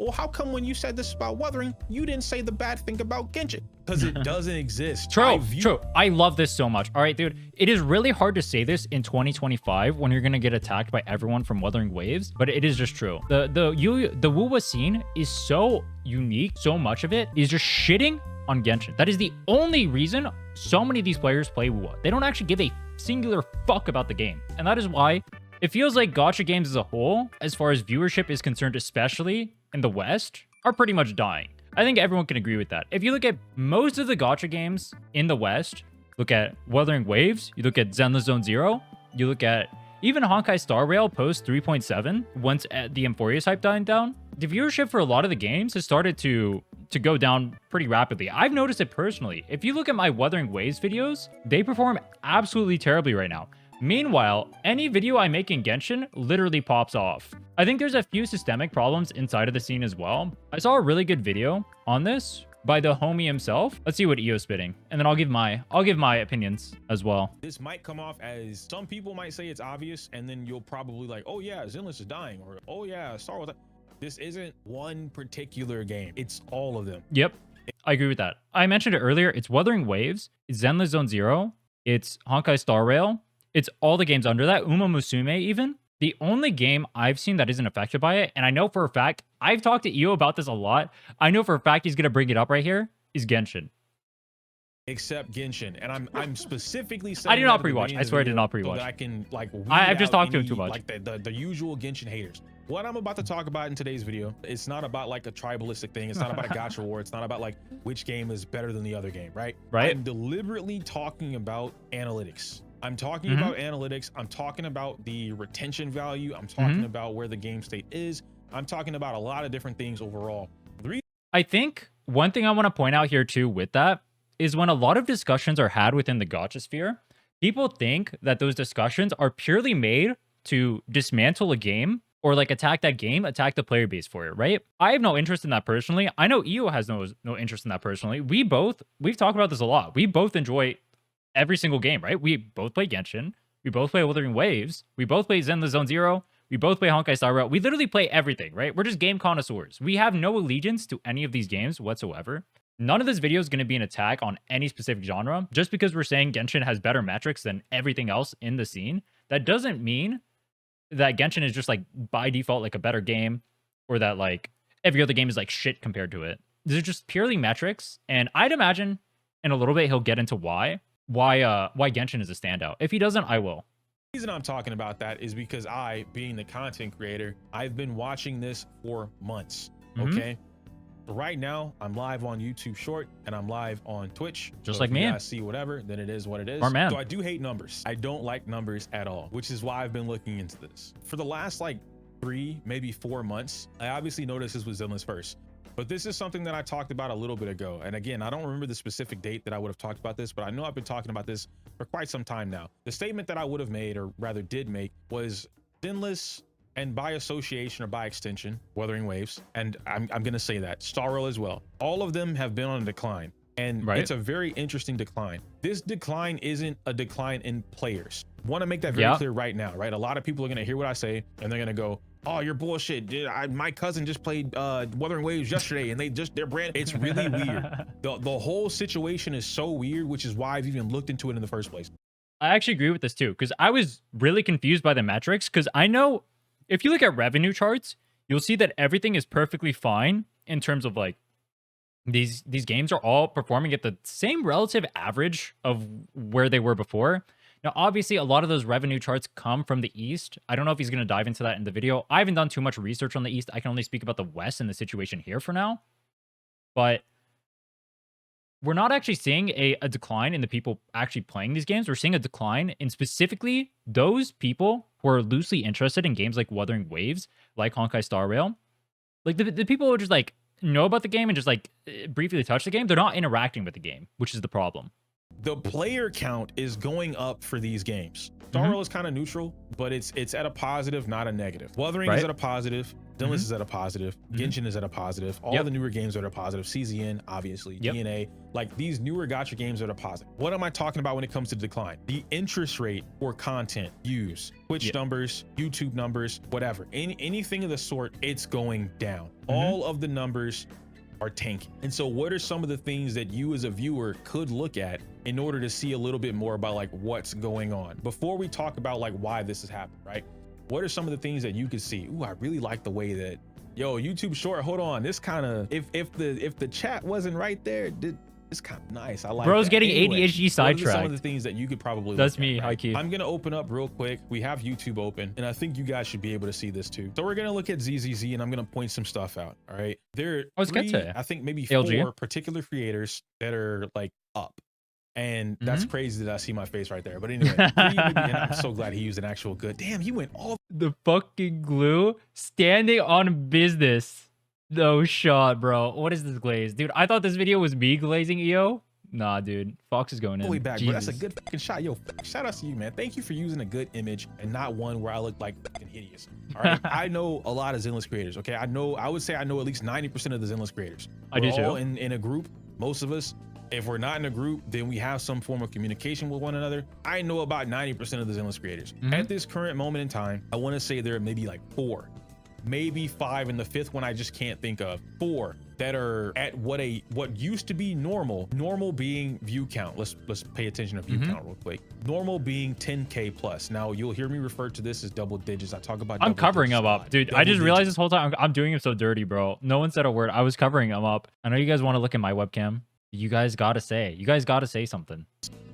well, how come when you said this about Wuthering, you didn't say the bad thing about Genshin? Because it doesn't exist. True. I love this so much. All right, dude. It is really hard to say this in 2025 when you're gonna get attacked by everyone from Wuthering Waves, but it is just true. The Wuwa scene is so unique. So much of it is just shitting on Genshin. That is the only reason so many of these players play Wuwa. They don't actually give a singular fuck about the game, and that is why it feels like gacha games as a whole, as far as viewership is concerned, especially in the West, are pretty much dying. I think everyone can agree with that. If you look at most of the gacha games in the West, look at Wuthering Waves, you look at Zenless Zone Zero, you look at even Honkai Star Rail post 3.7, once the Emphorius hype died down, the viewership for a lot of the games has started to go down pretty rapidly. I've noticed it personally. If you look at my Wuthering Waves videos, they perform absolutely terribly right now. Meanwhile, any video I make in Genshin literally pops off. I think there's a few systemic problems inside of the scene as well. I saw a really good video on this by the homie himself. Let's see what Iyo's spitting, and then I'll give my opinions as well. This might come off as, some people might say it's obvious, and then you'll probably like, oh yeah, Zenless is dying, or oh yeah, Star Wars. This isn't one particular game. It's all of them. Yep, I agree with that. I mentioned it earlier. It's Wuthering Waves, it's Zenless Zone Zero, it's Honkai Star Rail, it's all the games under that, Musume even. The only game I've seen that isn't affected by it, and I know for a fact, I've talked to Iyo about this a lot, I know for a fact he's going to bring it up right here, is Genshin. Except Genshin, and I'm specifically saying I did not pre-watch. I swear I did not pre-watch. So that I can like I've just talked to him too much. Like the usual Genshin haters. What I'm about to talk about in today's video, it's not about like a tribalistic thing. It's not about a gacha war. It's not about like which game is better than the other game, right? Right. I'm deliberately talking about analytics. I'm talking about analytics. I'm talking about the retention value. I'm talking about where the game state is. I'm talking about a lot of different things overall. I think one thing I want to point out here too with that is when a lot of discussions are had within the gacha sphere, people think that those discussions are purely made to dismantle a game or like attack that game, attack the player base for it, right? I have no interest in that personally. I know Iyo has no interest in that personally. We've talked about this a lot. We both enjoy every single game, right? We both play Genshin. We both play Wuthering Waves. We both play Zenless Zone Zero. We both play Honkai Star Rail. We literally play everything, right? We're just game connoisseurs. We have no allegiance to any of these games whatsoever. None of this video is going to be an attack on any specific genre. Just because we're saying Genshin has better metrics than everything else in the scene, that doesn't mean that Genshin is just like by default like a better game, or that like every other game is like shit compared to it. These are just purely metrics, and I'd imagine in a little bit he'll get into why Genshin is a standout. If he doesn't, I will. The reason I'm talking about that is because I, being the content creator, I've been watching this for months. Okay. Right now, I'm live on YouTube Short and I'm live on Twitch. Just so like if me. you guys see whatever, then it is what it is. Our man. So I do hate numbers. I don't like numbers at all, which is why I've been looking into this. For the last like 3, maybe 4 months, I obviously noticed this was Zenless first. But this is something that I talked about a little bit ago. And again, I don't remember the specific date that I would have talked about this, but I know I've been talking about this for quite some time now. The statement that I would have made, or rather did make, was Zenless, and by association or by extension, Wuthering Waves, and I'm going to say that, Star Rail as well. All of them have been on a decline. And it's a very interesting decline. This decline isn't a decline in players. Want to make that very clear right now, right? A lot of people are going to hear what I say, and they're going to go, oh, you're bullshit. Dude, my cousin just played Wuthering Waves yesterday, and their brand, it's really weird. The whole situation is so weird, which is why I've even looked into it in the first place. I actually agree with this too, because I was really confused by the metrics, because I know if you look at revenue charts, you'll see that everything is perfectly fine in terms of like these games are all performing at the same relative average of where they were before. Now, obviously, a lot of those revenue charts come from the East. I don't know if he's going to dive into that in the video. I haven't done too much research on the East. I can only speak about the West and the situation here for now. But we're not actually seeing a decline in the people actually playing these games. We're seeing a decline in specifically those people who are loosely interested in games like Wuthering Waves, like Honkai Star Rail. Like the people who just like know about the game and just like briefly touch the game, they're not interacting with the game, which is the problem. the player count is going up for these games. Star Rail is kind of neutral, but it's at a positive, not a negative. Wuthering is at a positive. Zenless is at a positive. Genshin is at a positive. All the newer games are at a positive. CZN, obviously, DNA, like these newer gacha games are at a positive. What am I talking about when it comes to decline? The interest rate for content views, Twitch numbers, YouTube numbers, whatever, anything of the sort, it's going down. All of the numbers are tanking. And so what are some of the things that you as a viewer could look at in order to see a little bit more about like what's going on before we talk about like why this has happened, right? What are some of the things that you could see? Ooh, I really like the way that, yo, YouTube short, hold on, this kind of, if the chat wasn't right there, it's kind of nice. I like Bro's that. getting Anyway, ADHD sidetracked. Some of the things that you could probably That's look me, at, high right? key. I'm gonna open up real quick. We have YouTube open, and I think you guys should be able to see this too. So we're gonna look at ZZZ, and I'm gonna point some stuff out. All right, there are three, I think maybe ALG. 4 particular creators that are like up. And that's crazy that I see my face right there. But anyway, and I'm so glad he used an actual good. Damn, he went all the fucking glue standing on business. No shot, bro. What is this glaze? Dude, I thought this video was me glazing EO. Nah, dude. Fox is going in. way back, bro. That's a good fucking shot. Yo, shout out to you, man. Thank you for using a good image and not one where I look like fucking hideous. All right. I know a lot of Zenless creators. Okay. I would say I know at least 90% of the Zenless creators. I do We're all too. in a group. Most of us. If we're not in a group, then we have some form of communication with one another. I know about 90% of the Zenless creators. At this current moment in time, I want to say there are maybe like 4, maybe 5, and the 5th one I just can't think of. 4 that are at what used to be normal being view count. Let's pay attention to view count real quick. Normal being 10K plus. Now you'll hear me refer to this as double digits. I talk about I'm covering him up, dude. I just realized this whole time I'm doing him so dirty, bro. No one said a word. I was covering him up. I know you guys want to look at my webcam. You guys gotta say something.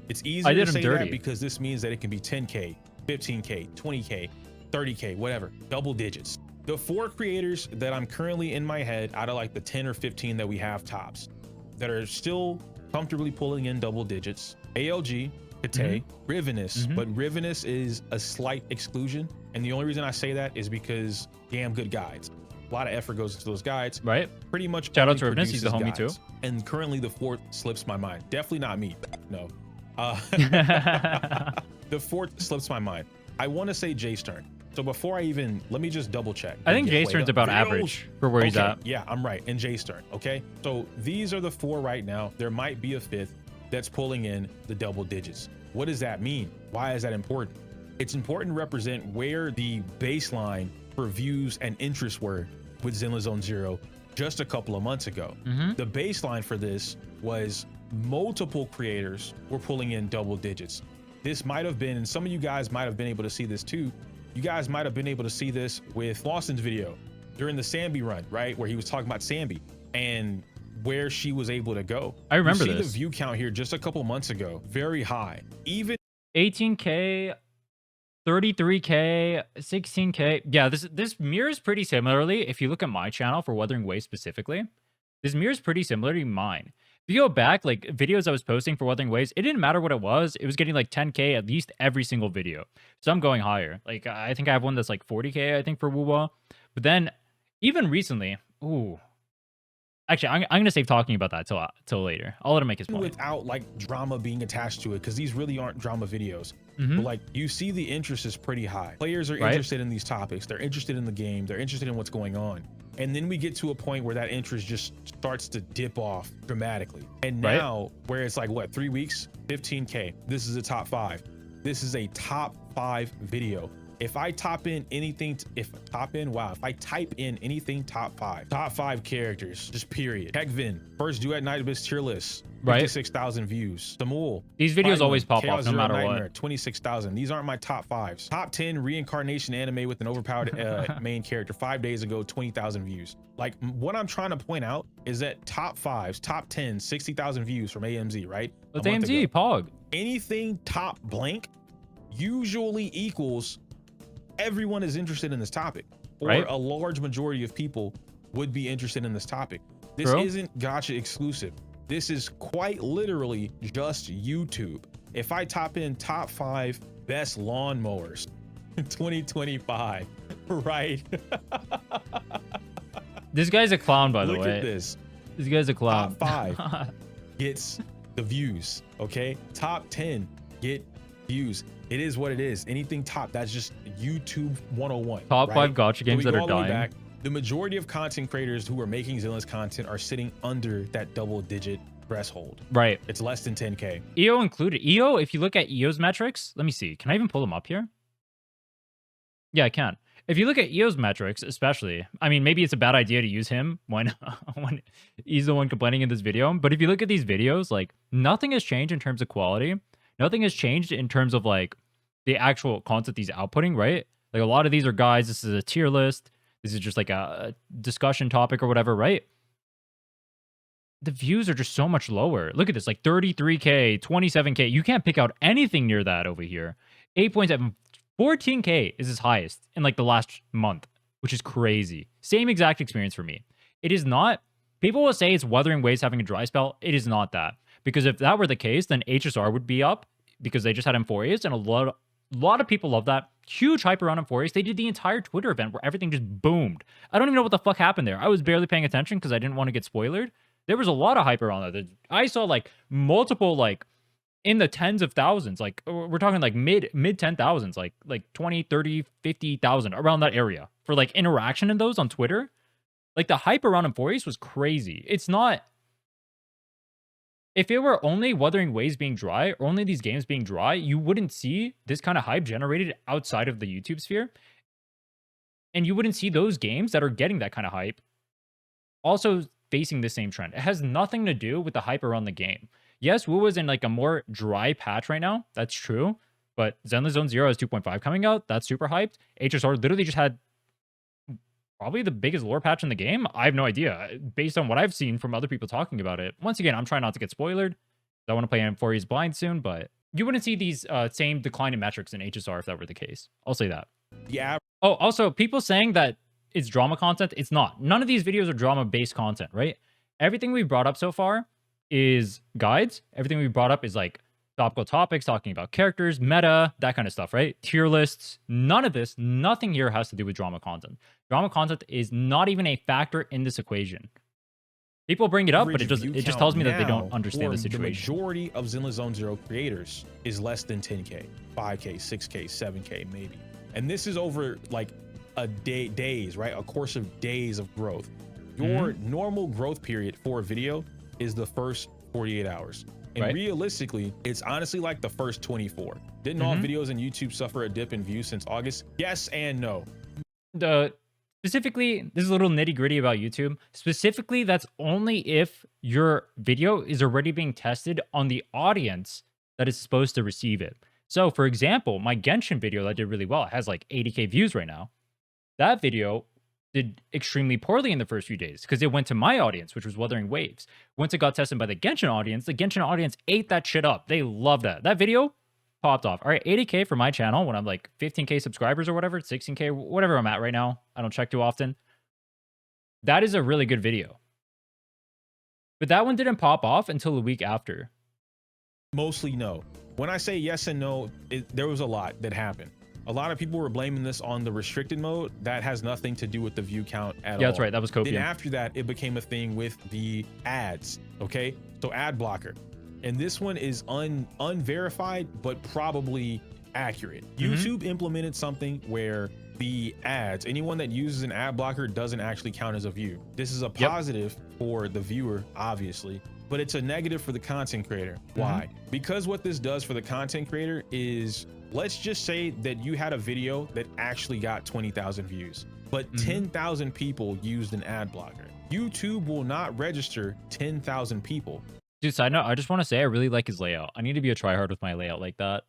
It's easier to say that because this means that it can be 10K, 15K, 20K, 30K, whatever, double digits. The 4 creators that I'm currently in my head out of like the 10 or 15 that we have tops that are still comfortably pulling in double digits: ALG, Kate, Rivenous, but Rivenous is a slight exclusion. And the only reason I say that is because damn good guides. A lot of effort goes into those guides, right? Pretty much. Shout out to Rivenous, he's a homie too. And currently the 4th slips my mind. Definitely not me. No. The 4th slips my mind. I want to say Jay Stern. So before let me just double check. I think Jay Stern's about average for where he's at. Yeah, I'm right. And Jay Stern. Okay. So these are the 4 right now. There might be a 5th that's pulling in the double digits. What does that mean? Why is that important? It's important to represent where the baseline for views and interest were with Zenless Zone Zero just a couple of months ago. The baseline for this was multiple creators were pulling in double digits. This might have been, and some of you guys might have been able to see this too. You guys might have been able to see this with Lawson's video during the Sambi run, right? Where he was talking about Sambi and where she was able to go. I remember this. The view count here just a couple months ago, very high. Even 18K, 33K, 16K. Yeah, this mirrors pretty similarly. If you look at my channel for Wuthering Waves specifically, this mirrors pretty similar to mine. If you go back, like videos I was posting for Wuthering Waves, it didn't matter what it was getting like 10K at least every single video. So I'm going higher. Like I think I have one that's like 40K, I think, for Wuwa. But then even recently, ooh. Actually, I'm gonna save talking about that till later. I'll let him make his point. Without like drama being attached to it, because these really aren't drama videos. But like you see, the interest is pretty high. Players are interested in these topics. They're interested in the game. They're interested in what's going on. And then we get to a point where that interest just starts to dip off dramatically. And now, where it's like what, 3 weeks, 15K. This is a top 5. This is a top 5 video. If I type in anything, if I type in anything top 5 characters, just period. Hekvin, first duet night best tier list, 56,000 views. Samul, these videos always pop off no matter what. 26,000. These aren't my top 5s. Top 10 reincarnation anime with an overpowered main character. 5 days ago, 20,000 views. Like what I'm trying to point out is that top 5s, top 10, 60,000 views from AMZ, right? That's AMZ, Pog. Anything top blank usually equals everyone is interested in this topic, or a large majority of people would be interested in this topic. This isn't Gacha exclusive. This is quite literally just YouTube. If I type in top 5 best lawnmowers 2025, right? This guy's a clown, by the way. Look at this. This guy's a clown. Top 5 gets the views. Okay, top 10 get views. It is what it is. Anything top, that's just YouTube 101. Top right? 5 gacha games that are dying. The majority of content creators who are making zenless content are sitting under that double-digit threshold. Right. It's less than 10K. Iyo included. Iyo, if you look at Io's metrics, let me see. Can I even pull them up here? Yeah, I can. If you look at Io's metrics, especially, I mean, maybe it's a bad idea to use him when when he's the one complaining in this video. But if you look at these videos, like nothing has changed in terms of quality. Nothing has changed in terms of like the actual content he's outputting, right? Like a lot of these are guys. This is a tier list. This is just like a discussion topic or whatever, right? The views are just so much lower. Look at this, like 33K, 27K. You can't pick out anything near that over here. 8.7, 14K is his highest in like the last month, which is crazy. Same exact experience for me. It is not, people will say it's Wuthering Waves having a dry spell. It is not that. Because if that were the case, then HSR would be up because they just had Emphorius, and a lot of people love that. Huge hype around Emphorius. They did the entire Twitter event where everything just boomed. I don't even know what the fuck happened there. I was barely paying attention because I didn't want to get spoiled. There was a lot of hype around that. I saw like multiple, like in the tens of thousands, like we're talking like mid 10,000s, like 20, 30, 50,000 around that area for like interaction in those on Twitter. Like the hype around Emphorius was crazy. It's not, if it were only Wuthering Waves being dry or only these games being dry, you wouldn't see this kind of hype generated outside of the YouTube sphere. And you wouldn't see those games that are getting that kind of hype also facing the same trend. It has nothing to do with the hype around the game. Yes, Wu is in like a more dry patch right now. That's true. But Zenless Zone Zero has 2.5 coming out. That's super hyped. HSR literally just had probably the biggest lore patch in the game. I have no idea based on what I've seen from other people talking about it. Once again, I'm trying not to get spoiled. I want to play Emphorius blind soon, but you wouldn't see these same decline in metrics in HSR if that were the case. I'll say that. Yeah. Oh, also, people saying that it's drama content. It's not. None of these videos are drama-based content, right? Everything we've brought up so far is guides. Everything we've brought up is like topical topics, talking about characters, meta, that kind of stuff, right? Tier lists. None of this, nothing here has to do with drama content. Drama content is not even a factor in this equation. People bring it up, but it just tells me that they don't understand the situation. The majority of Zenless Zone Zero creators is less than 10K, 5K, 6K, 7K, maybe. And this is over like days, right? A course of days of growth. Your normal growth period for a video is the first 48 hours. And realistically, it's honestly like the first 24. Didn't all videos in YouTube suffer a dip in views since August? Yes and no. Specifically, this is a little nitty gritty about YouTube. Specifically, that's only if your video is already being tested on the audience that is supposed to receive it. So for example, my Genshin video that did really well, it has like 80K views right now. That video did extremely poorly in the first few days because it went to my audience, which was Wuthering Waves. Once it got tested by the Genshin audience ate that shit up. They loved that. That video popped off. All right, 80K for my channel when I'm like 15K subscribers or whatever, 16K, whatever I'm at right now. I don't check too often. That is a really good video. But that one didn't pop off until a week after. Mostly no. When I say yes and no, there was a lot that happened. A lot of people were blaming this on the restricted mode. That has nothing to do with the view count at all. Yeah, that's right. That was Copium. Then after that, it became a thing with the ads. Okay, so ad blocker, and this one is unverified, but probably accurate. YouTube implemented something where the ads, anyone that uses an ad blocker doesn't actually count as a view. This is a positive for the viewer, obviously, but it's a negative for the content creator. Why? Because what this does for the content creator is, let's just say that you had a video that actually got 20,000 views, but 10,000 people used an ad blocker. YouTube will not register 10,000 people. Dude, side note, I just want to say I really like his layout. I need to be a tryhard with my layout like that.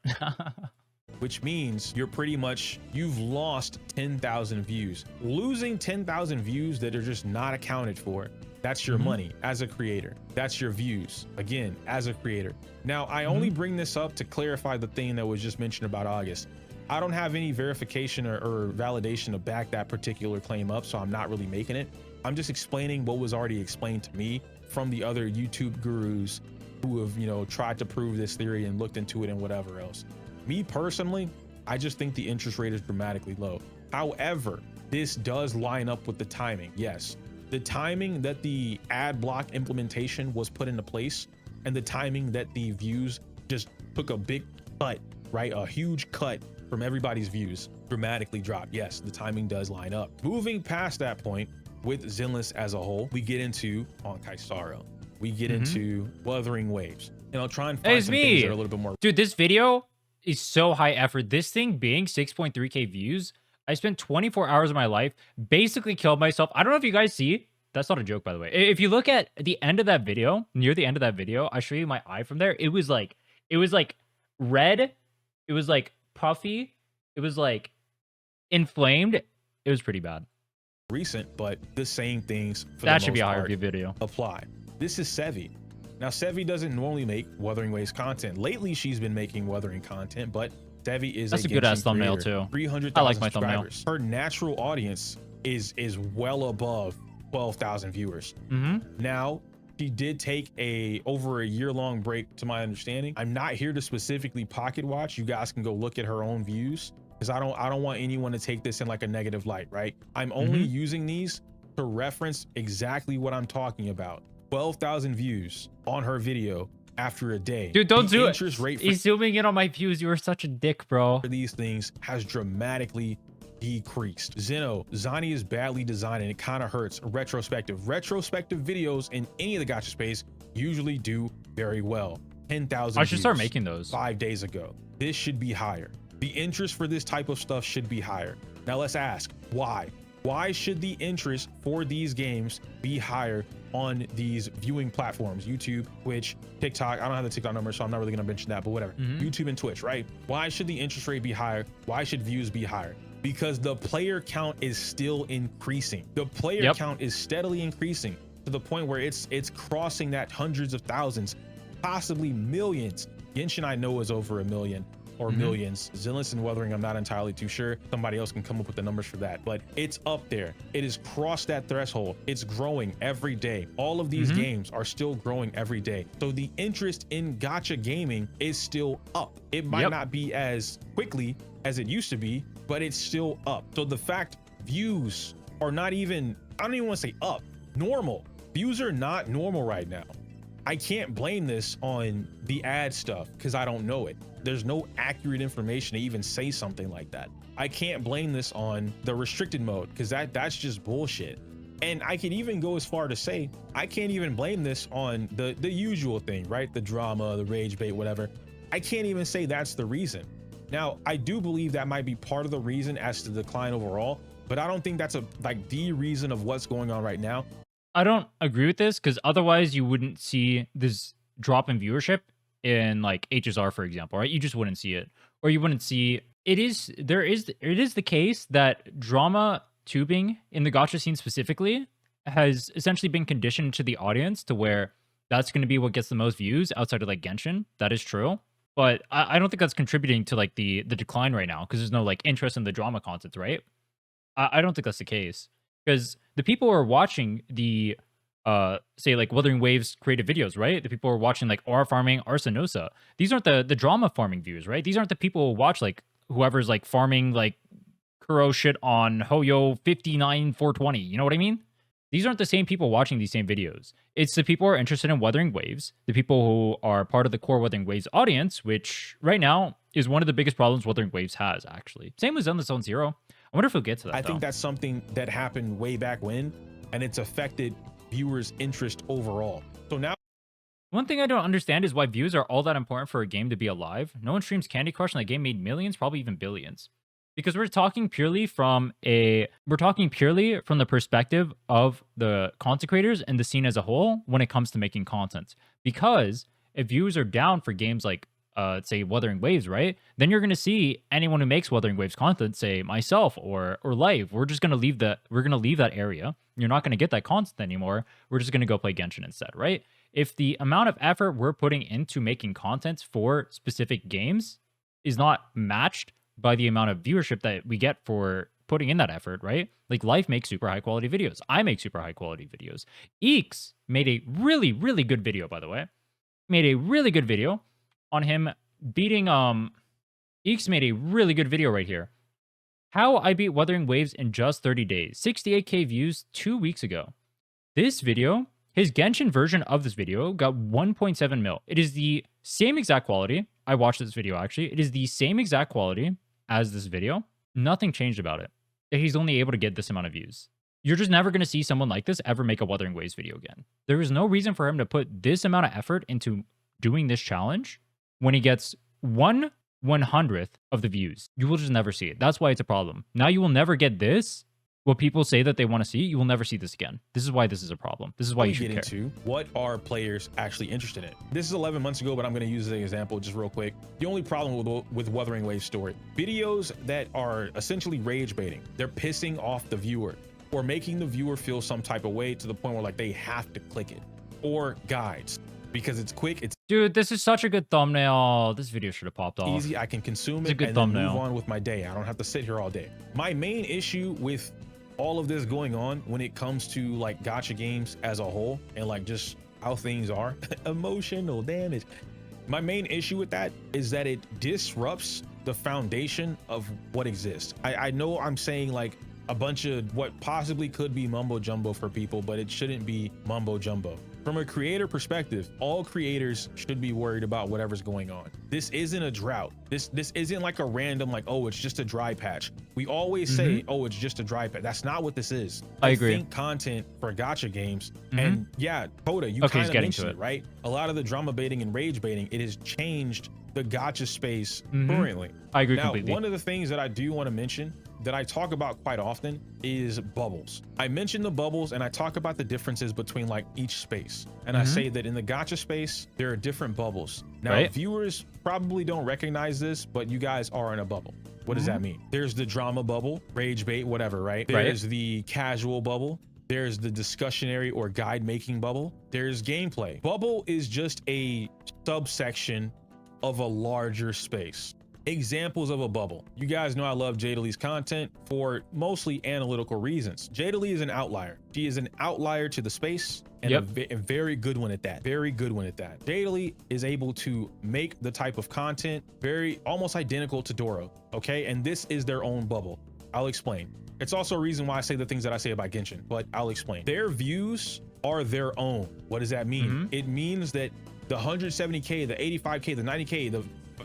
Which means you've lost 10,000 views. Losing 10,000 views that are just not accounted for, that's your money as a creator. That's your views, again, as a creator. Now, I only bring this up to clarify the thing that was just mentioned about August. I don't have any verification or validation to back that particular claim up, so I'm not really making it. I'm just explaining what was already explained to me from the other YouTube gurus who have, tried to prove this theory and looked into it and whatever else. Me personally, I just think the interest rate is dramatically low. However, this does line up with the timing. Yes, the timing that the ad block implementation was put into place and the timing that the views just took a big cut, right? A huge cut from everybody's views dramatically dropped. Yes, the timing does line up. Moving past that point with Zenless as a whole, we get into Honkai Sorrow. We get into Wuthering Waves. And I'll try and find some things that are a little bit more. Dude, this video is so high effort. This thing being 6.3K views, I spent 24 hours of my life, basically killed myself. I don't know if you guys see. That's not a joke, by the way. If you look at the end of that video, near the end of that video, I show you my eye from there. It was like red. It was like puffy. It was like inflamed. It was pretty bad. Recent, but the same things for that the should most be a higher part view video. Apply. This is Sevi. Now, Sevi doesn't normally make Wuthering Waves content. Lately, she's been making Wuthering content, but Sevi is that's a Genshin good ass thumbnail creator. too. 300,000 I like my thumbnail. Her natural audience is well above 12,000 viewers. Now, she did take over a year-long break, to my understanding. I'm not here to specifically pocket watch. You guys can go look at her own views, because I don't want anyone to take this in like a negative light, right? I'm only using these to reference exactly what I'm talking about. 12,000 views on her video after a day. Dude, don't do it. Rate He's zooming in on my views. You are such a dick, bro. For these things has dramatically decreased. Zani is badly designed and it kind of hurts. Retrospective videos in any of the gacha space usually do very well. 10,000 I should start making those 5 days ago. This should be higher. The interest for this type of stuff should be higher. Now let's ask why. Why should the interest for these games be higher on these viewing platforms? YouTube, Twitch, TikTok. I don't have the TikTok number, so I'm not really gonna mention that, but whatever. YouTube and Twitch, right? Why should the interest rate be higher? Why should views be higher? Because the player count is still increasing. The player count is steadily increasing to the point where it's crossing that hundreds of thousands, possibly millions. Genshin, I know, is over 1 million. Or millions. Zenless and Wuthering, I'm not entirely too sure. Somebody else can come up with the numbers for that, but it's up there. It has crossed that threshold. It's growing every day. All of these games are still growing every day. So the interest in gacha gaming is still up. It might not be as quickly as it used to be, but it's still up. So the fact views are not even, I don't even want to say up, normal. Views are not normal right now. I can't blame this on the ad stuff because I don't know it. There's no accurate information to even say something like that. I can't blame this on the restricted mode because that's just bullshit. And I could even go as far to say I can't even blame this on the usual thing, right? The drama, the rage bait, whatever. I can't even say that's the reason. Now, I do believe that might be part of the reason as to the decline overall, but I don't think that's the reason of what's going on right now. I don't agree with this because otherwise you wouldn't see this drop in viewership in like HSR, for example, right? You just wouldn't see it, or you wouldn't see it is the case that drama tubing in the gacha scene specifically has essentially been conditioned to the audience to where that's going to be what gets the most views outside of like Genshin. That is true, but I don't think that's contributing to like the decline right now because there's no like interest in the drama content, right? I don't think that's the case. Because the people who are watching the, say, like Wuthering Waves creative videos, right? The people who are watching, like, Aura farming, Arsenosa. These aren't the drama farming views, right? These aren't the people who watch, like, whoever's, like, farming, like, Kuro shit on Hoyo 59420. You know what I mean? These aren't the same people watching these same videos. It's the people who are interested in Wuthering Waves, the people who are part of the core Wuthering Waves audience, which right now is one of the biggest problems Wuthering Waves has, actually. Same with Zenless Zone Zero. I wonder if we'll get to that. I think that's something that happened way back when, and it's affected viewers' interest overall. So now, one thing I don't understand is why views are all that important for a game to be alive. No one streams Candy Crush and that game made millions, probably even billions. Because we're talking purely from the perspective of the content creators and the scene as a whole when it comes to making content. Because if views are down for games like say Wuthering Waves, right? Then you're gonna see anyone who makes Wuthering Waves content, say myself or Live, we're gonna leave that area. You're not gonna get that content anymore. We're just gonna go play Genshin instead, right? If the amount of effort we're putting into making content for specific games is not matched by the amount of viewership that we get for putting in that effort, right? Like Life makes super high quality videos. I make super high quality videos. Eeks made a really, really good video, by the way. Made a really good video on him beating Eeks made a really good video right here. How I beat Wuthering Waves in just 30 days. 68K views 2 weeks ago. This video His Genshin version of this video got 1.7 mil. It is the same exact quality. I watched this video actually. It is the same exact quality as this video. Nothing changed about it. He's only able to get this amount of views. You're just never going to see someone like this ever make a Wuthering Waves video again. There is no reason for him to put this amount of effort into doing this challenge when he gets 1/100th of the views. You will just never see it. That's why it's a problem. Now you will never get this. What people say that they want to see, you will never see this again. This is why this is a problem. This is why you should get care. Into what are players actually interested in? This is 11 months ago, but I'm going to use as an example just real quick. The only problem with Wuthering Waves story, videos that are essentially rage baiting. They're pissing off the viewer or making the viewer feel some type of way to the point where like they have to click it, or guides because it's quick. It's dude, this is such a good thumbnail. This video should have popped off. Easy. I can consume it and then move on with my day. I don't have to sit here all day. My main issue with all of this going on when it comes to like gacha games as a whole and like just how things are, emotional damage. My main issue with that is that it disrupts the foundation of what exists. I know I'm saying like a bunch of what possibly could be mumbo jumbo for people, but it shouldn't be mumbo jumbo. From a creator perspective, all creators should be worried about whatever's going on. This isn't a drought. This isn't like a random like, oh, it's just a dry patch. We always say, oh, it's just a dry patch. That's not what this is. I agree. Think content for gacha games. And yeah, Coda, you kind of mentioned it, right? A lot of the drama baiting and rage baiting, it has changed the gacha space currently. I agree now, completely. One of the things that I do want to mention that I talk about quite often is bubbles. I mention the bubbles and I talk about the differences between like each space. And I say that in the gacha space, there are different bubbles. Now, viewers probably don't recognize this, but you guys are in a bubble. What does that mean? There's the drama bubble, rage bait, whatever, right? There's the casual bubble. There's the discussionary or guide making bubble. There's gameplay. Bubble is just a subsection of a larger space. Examples of a bubble. You guys know I love Jadalee's content for mostly analytical reasons. Jadalee is an outlier. She is an outlier to the space and a very good one at that. Very good one at that. Jadalee is able to make the type of content very almost identical to Doro. Okay, and this is their own bubble. I'll explain. It's also a reason why I say the things that I say about Genshin, but I'll explain. Their views are their own. What does that mean? It means that the 170K, the 85K, the 90K,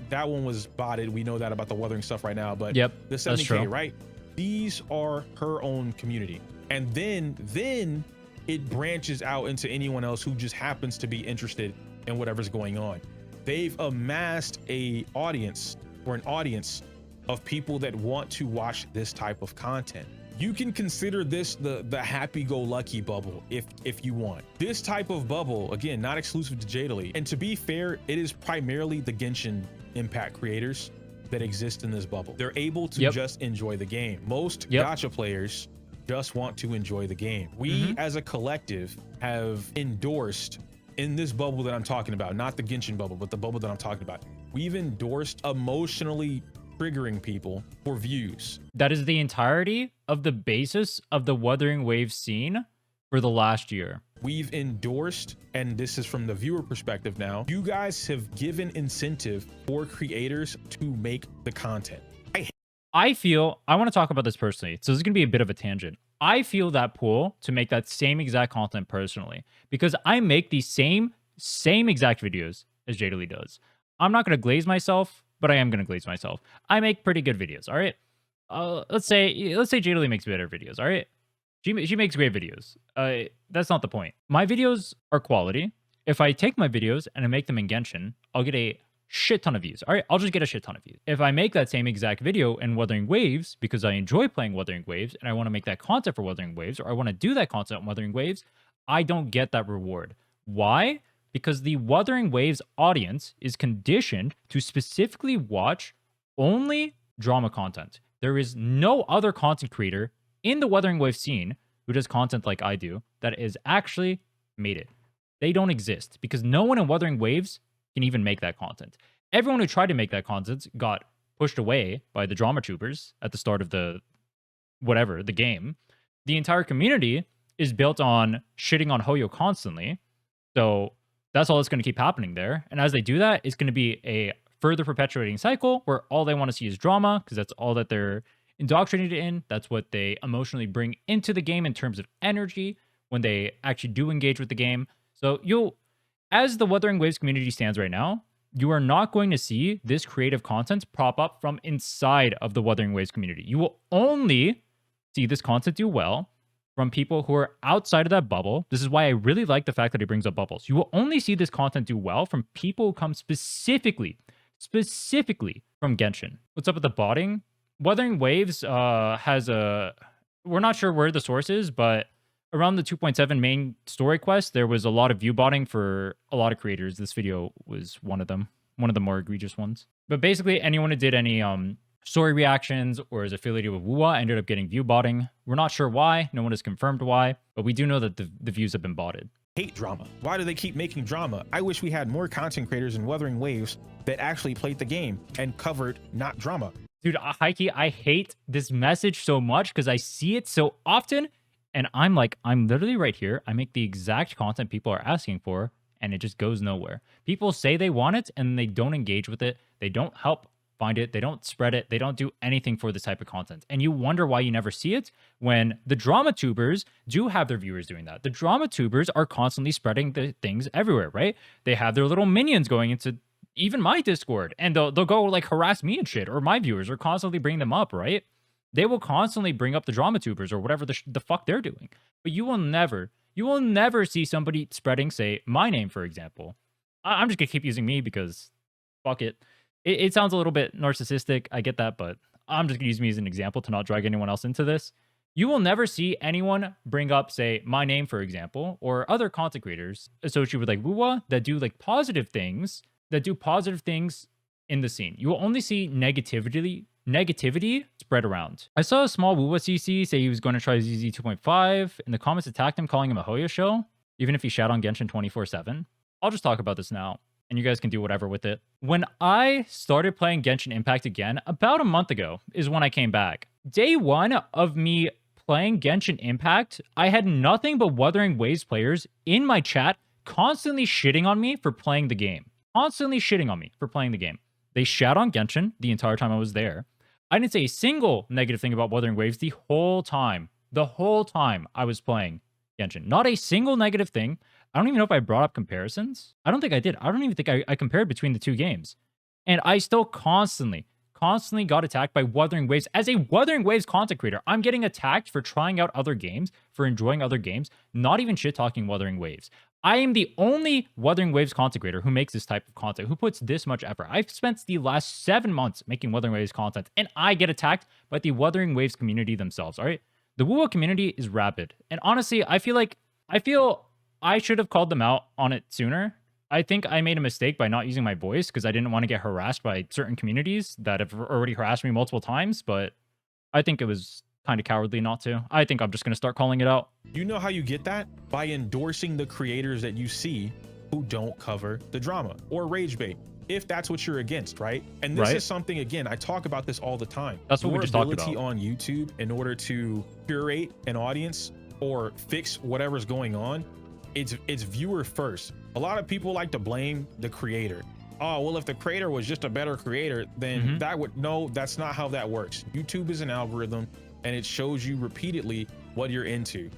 that one was botted. We know that about the Wuthering stuff right now, but the 70K, right? These are her own community. And then it branches out into anyone else who just happens to be interested in whatever's going on. They've amassed an audience of people that want to watch this type of content. You can consider this the happy-go-lucky bubble if you want. This type of bubble, again, not exclusive to Jadalee. And to be fair, it is primarily the Genshin Impact creators that exist in this bubble. They're able to just enjoy the game. Most gacha players just want to enjoy the game. We as a collective have endorsed in this bubble that I'm talking about, not the Genshin bubble, but the bubble that I'm talking about. We've endorsed emotionally triggering people for views. That is the entirety of the basis of the Wuthering Waves scene for the last year. We've endorsed, and this is from the viewer perspective now, you guys have given incentive for creators to make the content. I feel, I want to talk about this personally, so this is going to be a bit of a tangent. I feel that pull to make that same exact content personally, because I make the same exact videos as Jadalee does. I'm not going to glaze myself, but I am going to glaze myself. I make pretty good videos, all right? Let's say Jadalee makes better videos, all right? She makes great videos. That's not the point. My videos are quality. If I take my videos and I make them in Genshin, I'll get a shit ton of views. All right, I'll just get a shit ton of views. If I make that same exact video in Wuthering Waves because I enjoy playing Wuthering Waves and I want to make that content for Wuthering Waves, or I want to do that content on Wuthering Waves, I don't get that reward. Why? Because the Wuthering Waves audience is conditioned to specifically watch only drama content. There is no other content creator in the Wuthering Waves scene who does content like I do that is actually made it. They don't exist because no one in Wuthering Waves can even make that content. Everyone who tried to make that content got pushed away by the drama troopers at the start of the game. The entire community is built on shitting on Hoyo constantly. So that's all that's going to keep happening there. And as they do that, it's going to be a further perpetuating cycle where all they want to see is drama because that's all that they're indoctrinated in. That's what they emotionally bring into the game in terms of energy, when they actually do engage with the game. So you'll, as the Wuthering Waves community stands right now, you are not going to see this creative content pop up from inside of the Wuthering Waves community. You will only see this content do well from people who are outside of that bubble. This is why I really like the fact that he brings up bubbles. You will only see this content do well from people who come specifically from Genshin. What's up with the botting? Wuthering Waves has a, we're not sure where the source is, but around the 2.7 main story quest, there was a lot of view botting for a lot of creators. This video was one of them, one of the more egregious ones. But basically, anyone who did any story reactions or is affiliated with WUA ended up getting view botting. We're not sure why. No one has confirmed why, but we do know that the views have been botted. Hate drama. Why do they keep making drama? I wish we had more content creators in Wuthering Waves that actually played the game and covered not drama. Dude, Heike, I hate this message so much because I see it so often. And I'm like, I'm literally right here. I make the exact content people are asking for, and it just goes nowhere. People say they want it, and they don't engage with it. They don't help find it. They don't spread it. They don't do anything for this type of content. And you wonder why you never see it when the drama tubers do have their viewers doing that. The drama tubers are constantly spreading the things everywhere, right? They have their little minions going into even my Discord, and they'll go like harass me and shit, or my viewers are constantly bringing them up, right? They will constantly bring up the drama tubers or whatever the fuck they're doing. But you will never see somebody spreading, say, my name, for example. I'm just going to keep using me because fuck it. It sounds a little bit narcissistic. I get that, but I'm just going to use me as an example to not drag anyone else into this. You will never see anyone bring up, say, my name, for example, or other content creators associated with like WUA that do like positive things, in the scene. You will only see negativity spread around. I saw a small WUA CC say he was going to try ZZ 2.5. In the comments attacked him, calling him a Hoya show, even if he shat on Genshin 24/7. I'll just talk about this now, and you guys can do whatever with it. When I started playing Genshin Impact again, about a month ago, is when I came back. Day one of me playing Genshin Impact, I had nothing but Wuthering Waves players in my chat constantly shitting on me for playing the game. They shat on Genshin the entire time I was there. I didn't say a single negative thing about Wuthering Waves the whole time I was playing Genshin. Not a single negative thing. I don't even know if I brought up comparisons. I don't think I did. I don't even think I compared between the two games. And I still constantly got attacked by Wuthering Waves. As a Wuthering Waves content creator, I'm getting attacked for trying out other games, for enjoying other games, not even shit-talking Wuthering Waves. I am the only Wuthering Waves content creator who makes this type of content, who puts this much effort. I've spent the last 7 months making Wuthering Waves content, and I get attacked by the Wuthering Waves community themselves, all right? The WUA community is rabid. And honestly, I feel I should have called them out on it sooner. I think I made a mistake by not using my voice because I didn't want to get harassed by certain communities that have already harassed me multiple times, but I think it was kind of cowardly not to. I think I'm just going to start calling it out. You know how you get that? By endorsing the creators that you see who don't cover the drama or rage bait, if that's what you're against, right? And this is something, again, I talk about this all the time. That's what we just talked about. Your ability on YouTube in order to curate an audience or fix whatever's going on, it's viewer first. A lot of people like to blame the creator. Oh, well, if the creator was just a better creator, then that's not how that works. YouTube is an algorithm, and it shows you repeatedly what you're into.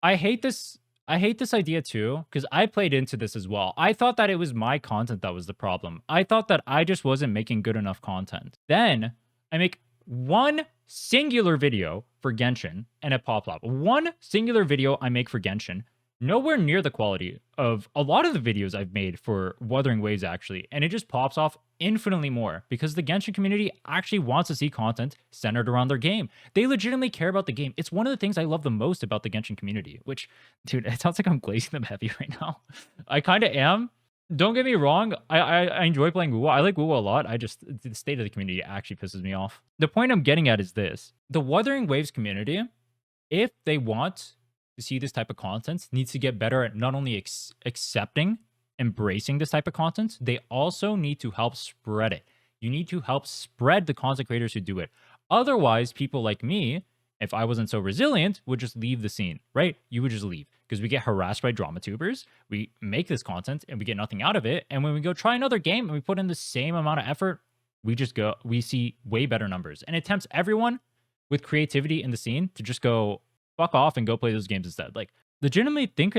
I hate this idea too, because I played into this as well. I thought that it was my content that was the problem. I thought that I just wasn't making good enough content. Then I make one singular video for Genshin and it pops up. One singular video I make for Genshin, nowhere near the quality of a lot of the videos I've made for Wuthering Waves, actually. And it just pops off infinitely more because the Genshin community actually wants to see content centered around their game. They legitimately care about the game. It's one of the things I love the most about the Genshin community, which, dude, it sounds like I'm glazing them heavy right now. I kind of am. Don't get me wrong. I enjoy playing WoW. I like WoW a lot. The state of the community actually pisses me off. The point I'm getting at is this. The Wuthering Waves community, if they want to see this type of content, needs to get better at not only accepting, embracing this type of content, they also need to help spread it. You need to help spread the content creators who do it. Otherwise, people like me, if I wasn't so resilient, would just leave the scene, right? You would just leave because we get harassed by drama tubers. We make this content and we get nothing out of it. And when we go try another game and we put in the same amount of effort, we see way better numbers. And it tempts everyone with creativity in the scene to just go fuck off and go play those games instead. Like, Legitimately think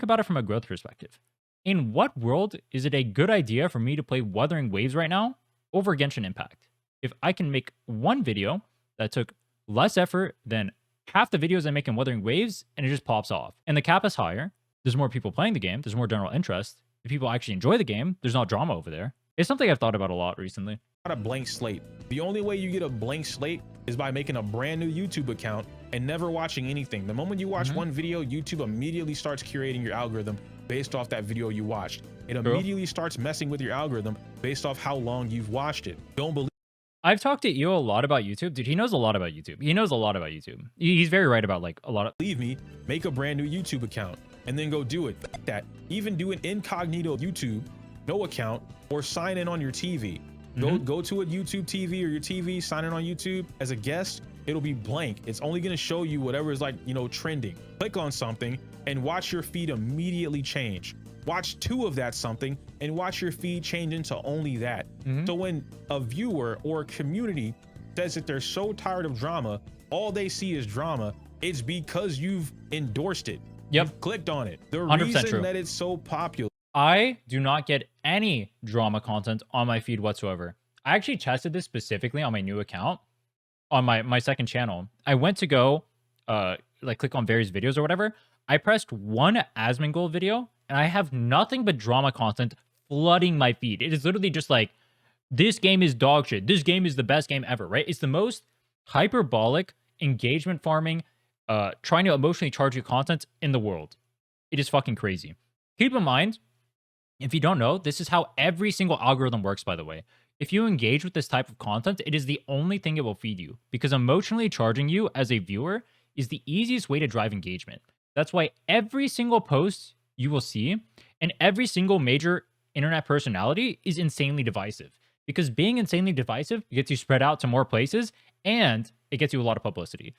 about it from a growth perspective. In what world is it a good idea for me to play Wuthering Waves right now over Genshin Impact? If I can make one video that took less effort than half the videos I make in Wuthering Waves and it just pops off. And the cap is higher. There's more people playing the game. There's more general interest. If people actually enjoy the game, there's not drama over there. It's something I've thought about a lot recently. Not a blank slate. The only way you get a blank slate is by making a brand new YouTube account and never watching anything. The moment you watch one video, YouTube immediately starts curating your algorithm based off that video you watched. It immediately starts messing with your algorithm based off how long you've watched it. Don't believe. I've talked to Iyo a lot about YouTube. Dude, he knows a lot about YouTube. He knows a lot about YouTube. He's very right about like a lot of. Believe me, make a brand new YouTube account and then go do it. That even do an incognito YouTube, no account, or sign in on your TV. Go to a YouTube TV or your TV, sign in on YouTube as a guest. It'll be blank. It's only going to show you whatever is like, you know, trending. Click on something and watch your feed immediately change. Watch two of that something and watch your feed change into only that. So when a viewer or a community says that they're so tired of drama, all they see is drama, it's because you've endorsed it. Yep. You've clicked on it. The 100% reason true. that it's so popular. I do not get any drama content on my feed whatsoever. I actually tested this specifically on my new account, on my second channel. I went to go like click on various videos or whatever. I pressed one Asmongold video and I have nothing but drama content flooding my feed. It is literally just like, this game is dog shit. This game is the best game ever, right? It's the most hyperbolic engagement farming, trying to emotionally charge you content in the world. It is fucking crazy. Keep in mind, if you don't know, this is how every single algorithm works, by the way. If you engage with this type of content, it is the only thing it will feed you, because emotionally charging you as a viewer is the easiest way to drive engagement. That's why every single post you will see and every single major internet personality is insanely divisive, because being insanely divisive gets you spread out to more places and it gets you a lot of publicity.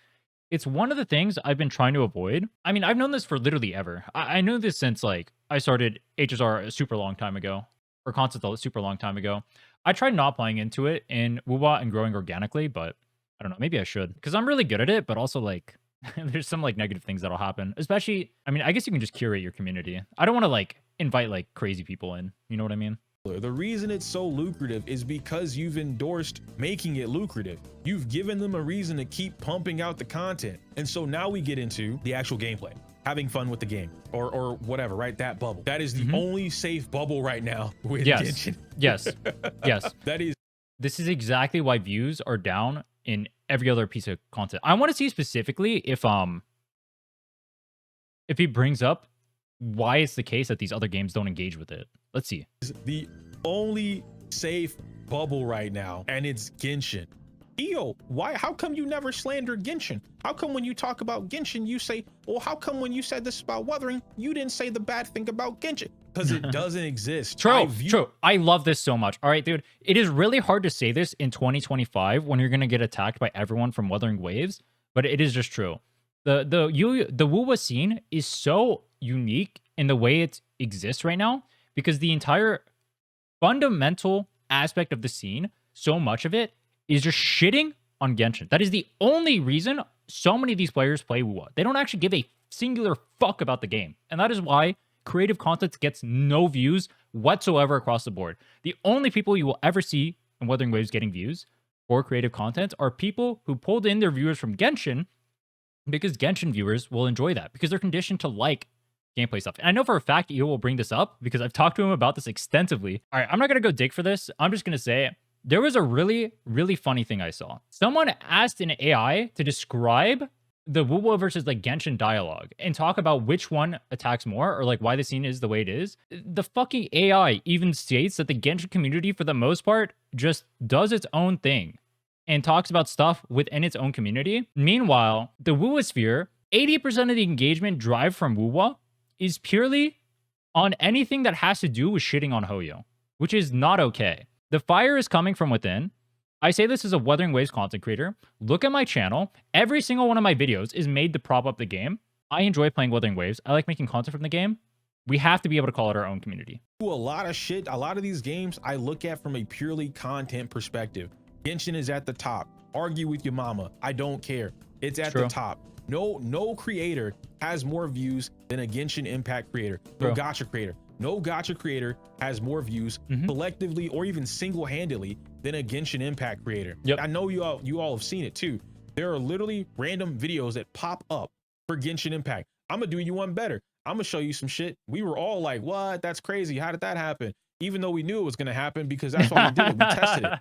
It's one of the things I've been trying to avoid. I mean, I've known this for literally ever. I know this since like I started HSR a super long time ago, or content a super long time ago. I tried not playing into it in WoWA and growing organically, but I don't know, maybe I should, because I'm really good at it, but also like there's some like negative things that'll happen. Especially, I mean, I guess you can just curate your community. I don't want to like invite like crazy people in. You know what I mean? The reason it's so lucrative is because you've endorsed making it lucrative. You've given them a reason to keep pumping out the content. And so now we get into the actual gameplay, having fun with the game or whatever, right? That bubble. That is the only safe bubble right now with Genshin. Yes. That is. This is exactly why views are down in every other piece of content. I want to see specifically if he brings up why it's the case that these other games don't engage with it. Let's see. The only safe bubble right now, and it's Genshin. Iyo, how come you never slander Genshin? How come when you talk about Genshin, you say, well, how come when you said this about Wuthering, you didn't say the bad thing about Genshin? Because it doesn't exist. True. I love this so much. All right, dude. It is really hard to say this in 2025 when you're going to get attacked by everyone from Wuthering Waves, but it is just true. The WoWA scene is so unique in the way it exists right now, because the entire fundamental aspect of the scene, so much of it, is just shitting on Genshin. That is the only reason so many of these players play WoWA. They don't actually give a singular fuck about the game. And that is why creative content gets no views whatsoever across the board. The only people you will ever see in Wuthering Waves getting views for creative content are people who pulled in their viewers from Genshin, because Genshin viewers will enjoy that, because they're conditioned to like gameplay stuff. And I know for a fact Iyo will bring this up because I've talked to him about this extensively. All right, I'm not going to go dig for this. I'm just going to say there was a really, really funny thing I saw. Someone asked an AI to describe the WoWA versus like Genshin dialogue and talk about which one attacks more, or like why the scene is the way it is. The fucking AI even states that the Genshin community, for the most part, just does its own thing and talks about stuff within its own community. Meanwhile, the WoWA sphere, 80% of the engagement drive from WoWA is purely on anything that has to do with shitting on Hoyo, which is not okay. The fire is coming from within. I say this as a Wuthering Waves content creator. Look at my channel. Every single one of my videos is made to prop up the game. I enjoy playing Wuthering Waves. I like making content from the game. We have to be able to call it our own community. A lot of shit. A lot of these games I look at from a purely content perspective. Genshin is at the top. Argue with your mama. I don't care. It's at the top. No creator has more views than a Genshin Impact creator. No Bro. Gacha creator. No Gacha creator has more views collectively or even single-handedly than a Genshin Impact creator. Yep. I know you all have seen it too. There are literally random videos that pop up for Genshin Impact. I'm gonna do you one better. I'm gonna show you some shit. We were all like, what? That's crazy. How did that happen? Even though we knew it was gonna happen because that's why we did it. We tested it.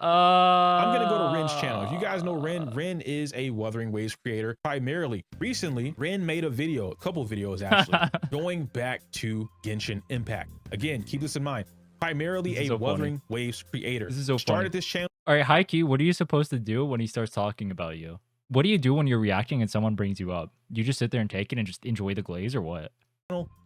I'm gonna go to Rhinne's channel. If you guys know Rhinne is a Wuthering Waves creator primarily. Recently, Rhinne made a video, a couple videos actually, going back to Genshin Impact. Again, keep this in mind. Primarily a Wuthering Waves creator. This is so Started funny. this channel. All right, Hikey, what are you supposed to do when he starts talking about you? What do you do when you're reacting and someone brings you up? You just sit there and take it and just enjoy the glaze, or what?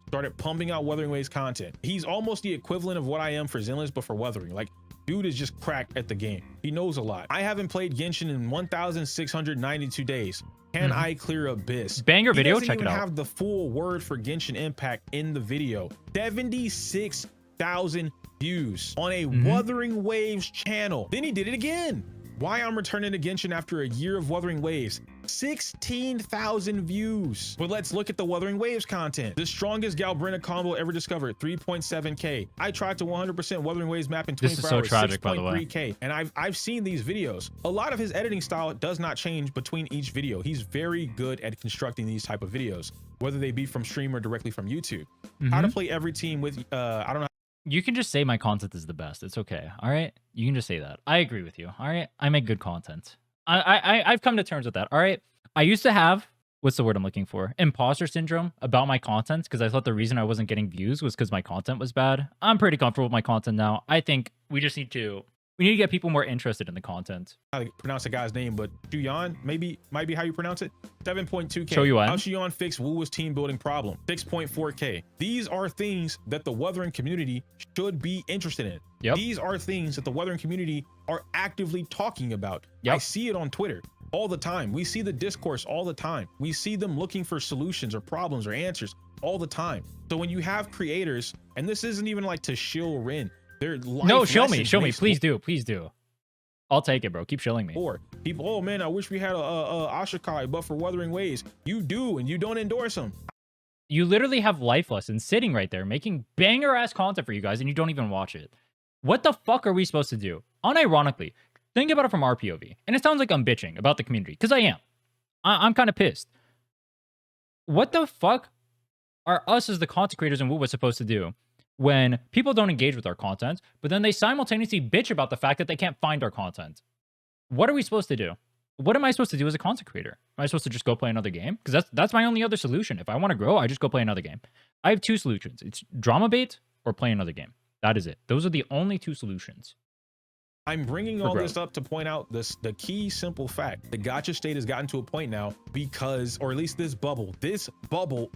Started pumping out Wuthering Waves content. He's almost the equivalent of what I am for Zenless, but for Wuthering. Like, dude is just cracked at the game. He knows a lot. I haven't played Genshin in 1,692 days. Can I clear Abyss? Banger video, check it out. He doesn't even have the full word for Genshin Impact in the video. 76,000 views on a Wuthering Waves channel. Then he did it again. Why I'm returning to Genshin after a year of Wuthering Waves. 16,000 views. But let's look at the Wuthering Waves content. The strongest Galbrina combo ever discovered, 3.7K. I tried to 100% Wuthering Waves map in 24 hours. This is so tragic, by the way. 6.3K. And I've seen these videos. A lot of his editing style does not change between each video. He's very good at constructing these type of videos, whether they be from stream or directly from YouTube. How to play every team with, I don't know. You can just say my content is the best. It's okay. All right. You can just say that. I agree with you. All right. I make good content. I've come to terms with that. All right. I used to have, what's the word I'm looking for? Imposter syndrome about my content, because I thought the reason I wasn't getting views was because my content was bad. I'm pretty comfortable with my content now. I think we just need to get people more interested in the content. I pronounce the guy's name, but Shuyan, might be how you pronounce it. 7.2K. Shuyan. How Shuyan fixed Wuwa's team building problem. 6.4K. These are things that the Wuthering community should be interested in. Yep. These are things that the Wuthering community are actively talking about. Yep. I see it on Twitter all the time. We see the discourse all the time. We see them looking for solutions or problems or answers all the time. So when you have creators, and this isn't even like to shill Rhinne. No, show me, please do. I'll take it, bro. Keep shilling me. Or people, oh man, I wish we had a Ashikai, but for Wuthering Waves, you do, and you don't endorse them. You literally have life lessons sitting right there, making banger ass content for you guys, and you don't even watch it. What the fuck are we supposed to do? Unironically, think about it from our POV, and it sounds like I'm bitching about the community, because I am. I'm kind of pissed. What the fuck are us as the content creators and Wuwa supposed to do when people don't engage with our content, but then they simultaneously bitch about the fact that they can't find our content? What are we supposed to do? What am I supposed to do as a content creator? Am I supposed to just go play another game? Because that's my only other solution. If I want to grow, I just go play another game. I have two solutions. It's drama bait or play another game. That is it. Those are the only two solutions. I'm bringing all this up to point out the key simple fact. The gacha state has gotten to a point now because, or at least this bubble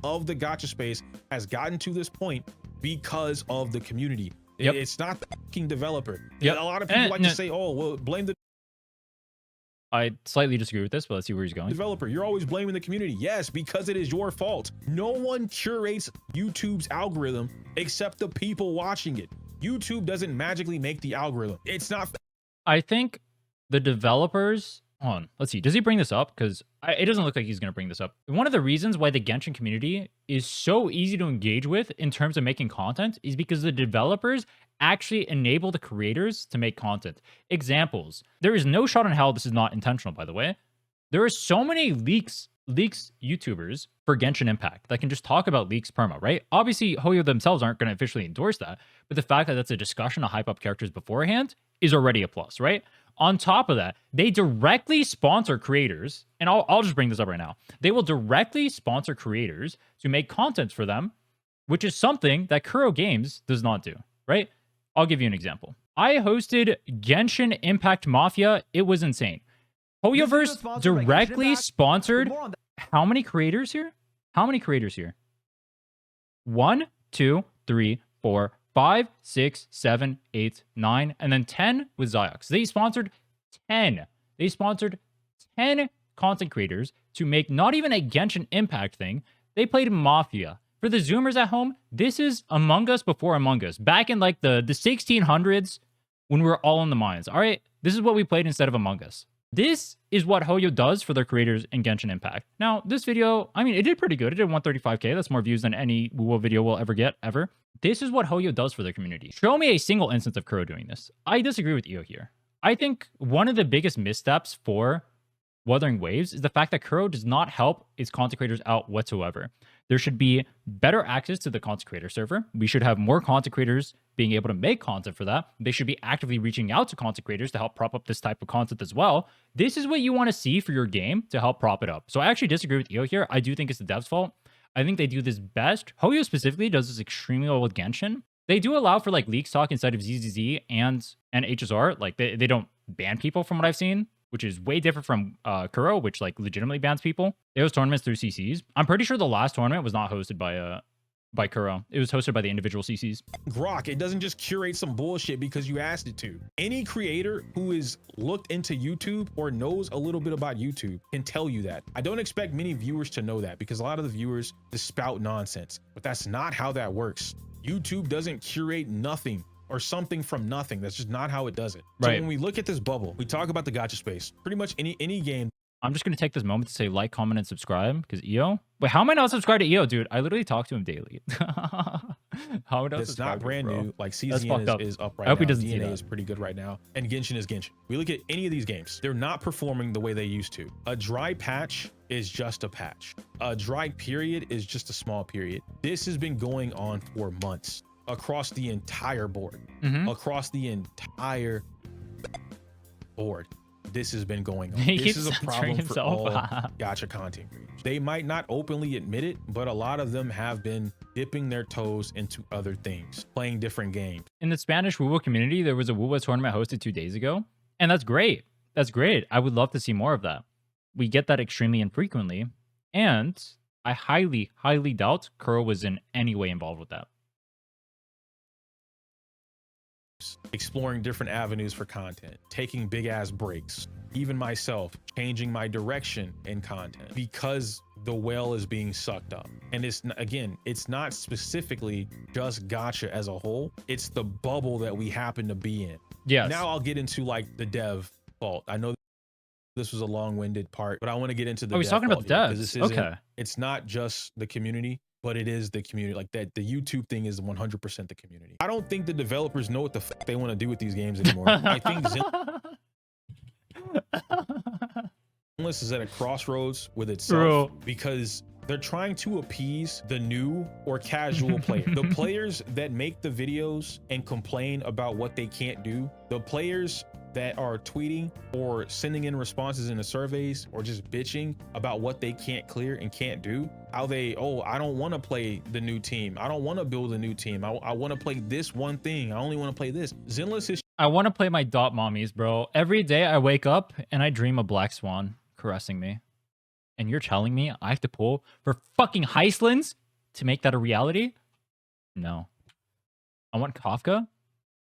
of the gacha space has gotten to this point because of the community. Yep. It's not the fucking developer. Yep. A lot of people like to say, oh, well, blame the I slightly disagree with this, but let's see where he's going. developer. You're always blaming the community. Yes, because it is your fault. No one curates YouTube's algorithm except the people watching it. YouTube doesn't magically make the algorithm. It's not. I think the developers, hold on, let's see. Does he bring this up? Because it doesn't look like he's going to bring this up. One of the reasons why the Genshin community is so easy to engage with in terms of making content is because the developers actually enable the creators to make content. Examples. There is no shot in hell this is not intentional, by the way. There are so many leaks YouTubers for Genshin Impact that can just talk about leaks perma, right? Obviously, Hoyo themselves aren't going to officially endorse that, but the fact that that's a discussion to hype up characters beforehand is already a plus, right? On top of that, they directly sponsor creators, and I'll just bring this up right now. They will directly sponsor creators to make content for them, which is something that Kuro Games does not do, right? I'll give you an example. I hosted Genshin Impact Mafia. It was insane. Hoyoverse directly sponsored how many creators here? How many creators here? 1, 2, 3, 4, 5, 6, 7, 8, 9, and then 10 with Ziox. They sponsored 10. They sponsored 10 content creators to make not even a Genshin Impact thing. They played Mafia. For the Zoomers at home, this is Among Us before Among Us. Back in like the 1600s when we were all in the mines. All right, this is what we played instead of Among Us. This is what Hoyo does for their creators in Genshin Impact. Now, this video, I mean, it did pretty good. It did 135k. That's more views than any Wuwo video will ever get, ever. This is what Hoyo does for their community. Show me a single instance of Kuro doing this. I disagree with Iyo here. I think one of the biggest missteps for Wuthering Waves is the fact that Kuro does not help its content creators out whatsoever. There should be better access to the content creator server. We should have more content creators being able to make content for that. They should be actively reaching out to content creators to help prop up this type of content as well. This is what you want to see for your game to help prop it up. So I actually disagree with Iyo here. I do think it's the devs' fault. I think they do this best. Hoyo specifically does this extremely well with Genshin. They do allow for like leaks talk inside of ZZZ and HSR. Like they don't ban people from what I've seen, which is way different from Kuro, which like legitimately bans people. They host tournaments through CCs. I'm pretty sure the last tournament was not hosted by Kuro. It was hosted by the individual CCs. Grok, it doesn't just curate some bullshit because you asked it to. Any creator who is looked into YouTube or knows a little bit about YouTube can tell you that. I don't expect many viewers to know that because a lot of the viewers just spout nonsense, but that's not how that works. YouTube doesn't curate nothing or something from nothing. That's just not how it does it. So Right. when we look at this bubble, we talk about the gacha space. Pretty much any game. I'm just going to take this moment to say like, comment, and subscribe because Iyo. Wait, how am I not subscribed to Iyo, dude? I literally talk to him daily. How am I not It's not subscribed to brand him, bro? new. Like That's CZN fucked up. is up right I hope now. he doesn't see DNA that. is pretty good right now. And Genshin is Genshin. We look at any of these games, they're not performing the way they used to. A dry patch is just a patch. A dry period is just a small period. This has been going on for months across the entire board. Across the entire board. This has been going on. He This keeps is a censoring problem for himself. all gacha content creators. They might not openly admit it, but a lot of them have been dipping their toes into other things, playing different games. In the Spanish Wuwa community, there was a Wuwa tournament hosted 2 days ago, and that's great. That's great. I would love to see more of that. We get that extremely infrequently, and I highly, highly doubt Kuro was in any way involved with that. Exploring different avenues for content, taking big ass breaks, even myself changing my direction in content because the well is being sucked up. And again, it's not specifically just gacha as a whole, it's the bubble that we happen to be in. Yes. Now I'll get into like the dev fault. I know this was a long-winded part, but I want to get into the he's talking about the fault here, 'cause devs. this isn't- Okay. It's not just the community, but it is the community. Like that, the YouTube thing is 100% the community. I don't think the developers know what the fuck they want to do with these games anymore. I think Zenless is at a crossroads with itself because they're trying to appease the new or casual player. The players that make the videos and complain about what they can't do, the players that are tweeting or sending in responses in the surveys or just bitching about what they can't clear and can't do, how they, oh, I don't want to play the new team, I don't want to build a new team, I want to play this one thing, I only want to play this. Zenless is I want to play my dot mommies, bro. Every day I wake up and I dream a black swan caressing me. And you're telling me I have to pull for fucking Heislands to make that a reality? No. I want Kafka.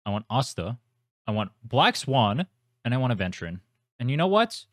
I want Asta. I want Black Swan. And I want Aventrin. And you know what?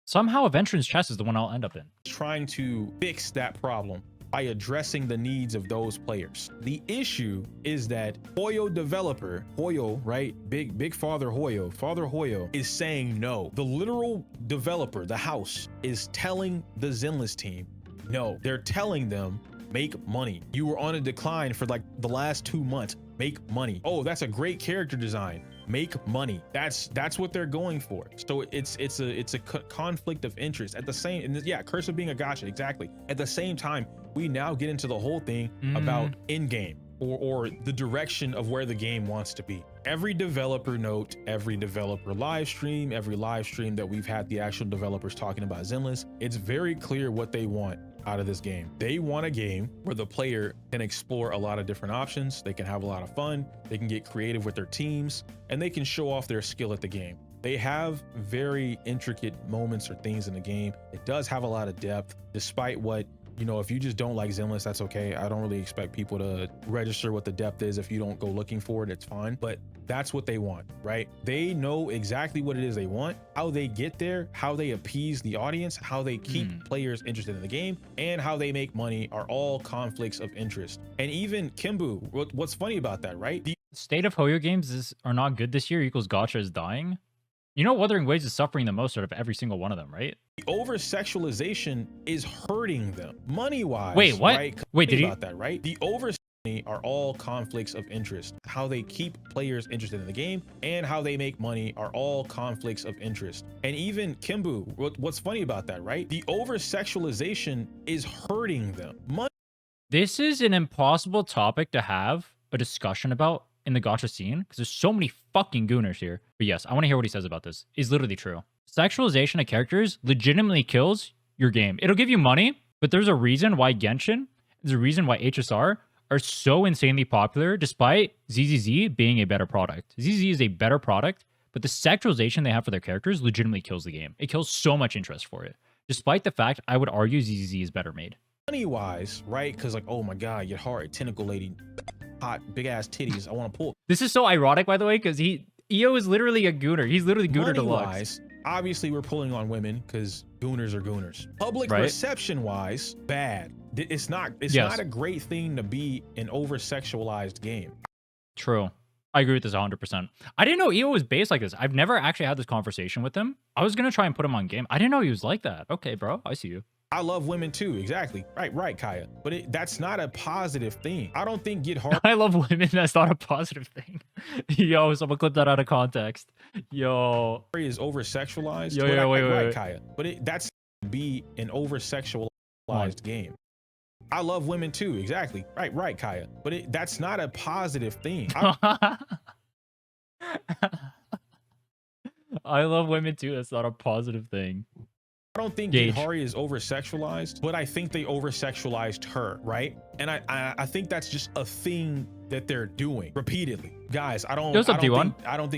Somehow Aventrin's chest is the one I'll end up in. trying to fix that problem by addressing the needs of those players. The issue is that Hoyo developer, Hoyo, right? Big Father Hoyo is saying no. The literal developer, the house, is telling the Zenless team, no. They're telling them, make money. You were on a decline for like the last 2 months. Make money. Oh, that's a great character design. Make money. That's what they're going for. So it's a conflict of interest. At the same, and yeah, curse of being a gacha, exactly. At the same time, we now get into the whole thing about in-game or the direction of where the game wants to be. Every developer note, every developer live stream, every live stream that we've had the actual developers talking about Zenless, it's very clear what they want out of this game. They want a game where the player can explore a lot of different options, they can have a lot of fun, they can get creative with their teams, and they can show off their skill at the game. They have very intricate moments or things in the game. It does have a lot of depth, despite what, you know, if you just don't like Zenless, that's okay. I don't really expect people to register what the depth is. If you don't go looking for it, it's fine. But that's what they want, right? They know exactly what it is they want, how they get there, how they appease the audience, how they keep players interested in the game, and how they make money are all conflicts of interest. And even Kimbu, what's funny about that, right? State of Hoyo games are not good this year equals Gacha is dying. You know, Wuthering Waves is suffering the most out of every single one of them, right? The over-sexualization is hurting them money-wise. Wait, what? Right? Wait, did he? About that, right? The over are all conflicts of interest. How they keep players interested in the game and how they make money are all conflicts of interest. And even Kimbu, what's funny about that, right? The over-sexualization is hurting them. This is an impossible topic to have a discussion about in the gacha scene because there's so many fucking gooners here. But yes, I want to hear what he says about this. It's literally true. Sexualization of characters legitimately kills your game. It'll give you money, but there's a reason why Genshin, there's a reason why HSR are so insanely popular despite ZZZ being a better product. ZZZ is a better product, but the sexualization they have for their characters legitimately kills the game. It kills so much interest for it. Despite the fact I would argue ZZZ is better made. Money-wise, right? Because like, oh my God, your heart, tentacle lady, hot, big ass titties, I want to pull. This is so ironic, by the way, because Iyo is literally a gooner. He's literally gooner deluxe. Obviously we're pulling on women because gooners are gooners. Public reception wise, bad. It's not a great thing to be an over-sexualized game. True. I agree with this 100%. I didn't know Iyo was based like this. I've never actually had this conversation with him. I was going to try and put him on game. I didn't know he was like that. Okay, bro. I see you. I love women too. Exactly. Right, Kaya. But that's not a positive thing. I don't think get hard. I love women. That's not a positive thing. Yo, someone clip that out of context. Yo. Is over-sexualized. Yo, wait. Kaya. But that's be an over-sexualized game. I love women too. Exactly. Right, Kaya. But that's not a positive thing. I love women too. That's not a positive thing. I don't think Gihari is over-sexualized, but I think they over-sexualized her, right? And I think that's just a thing that they're doing repeatedly. Guys, I don't think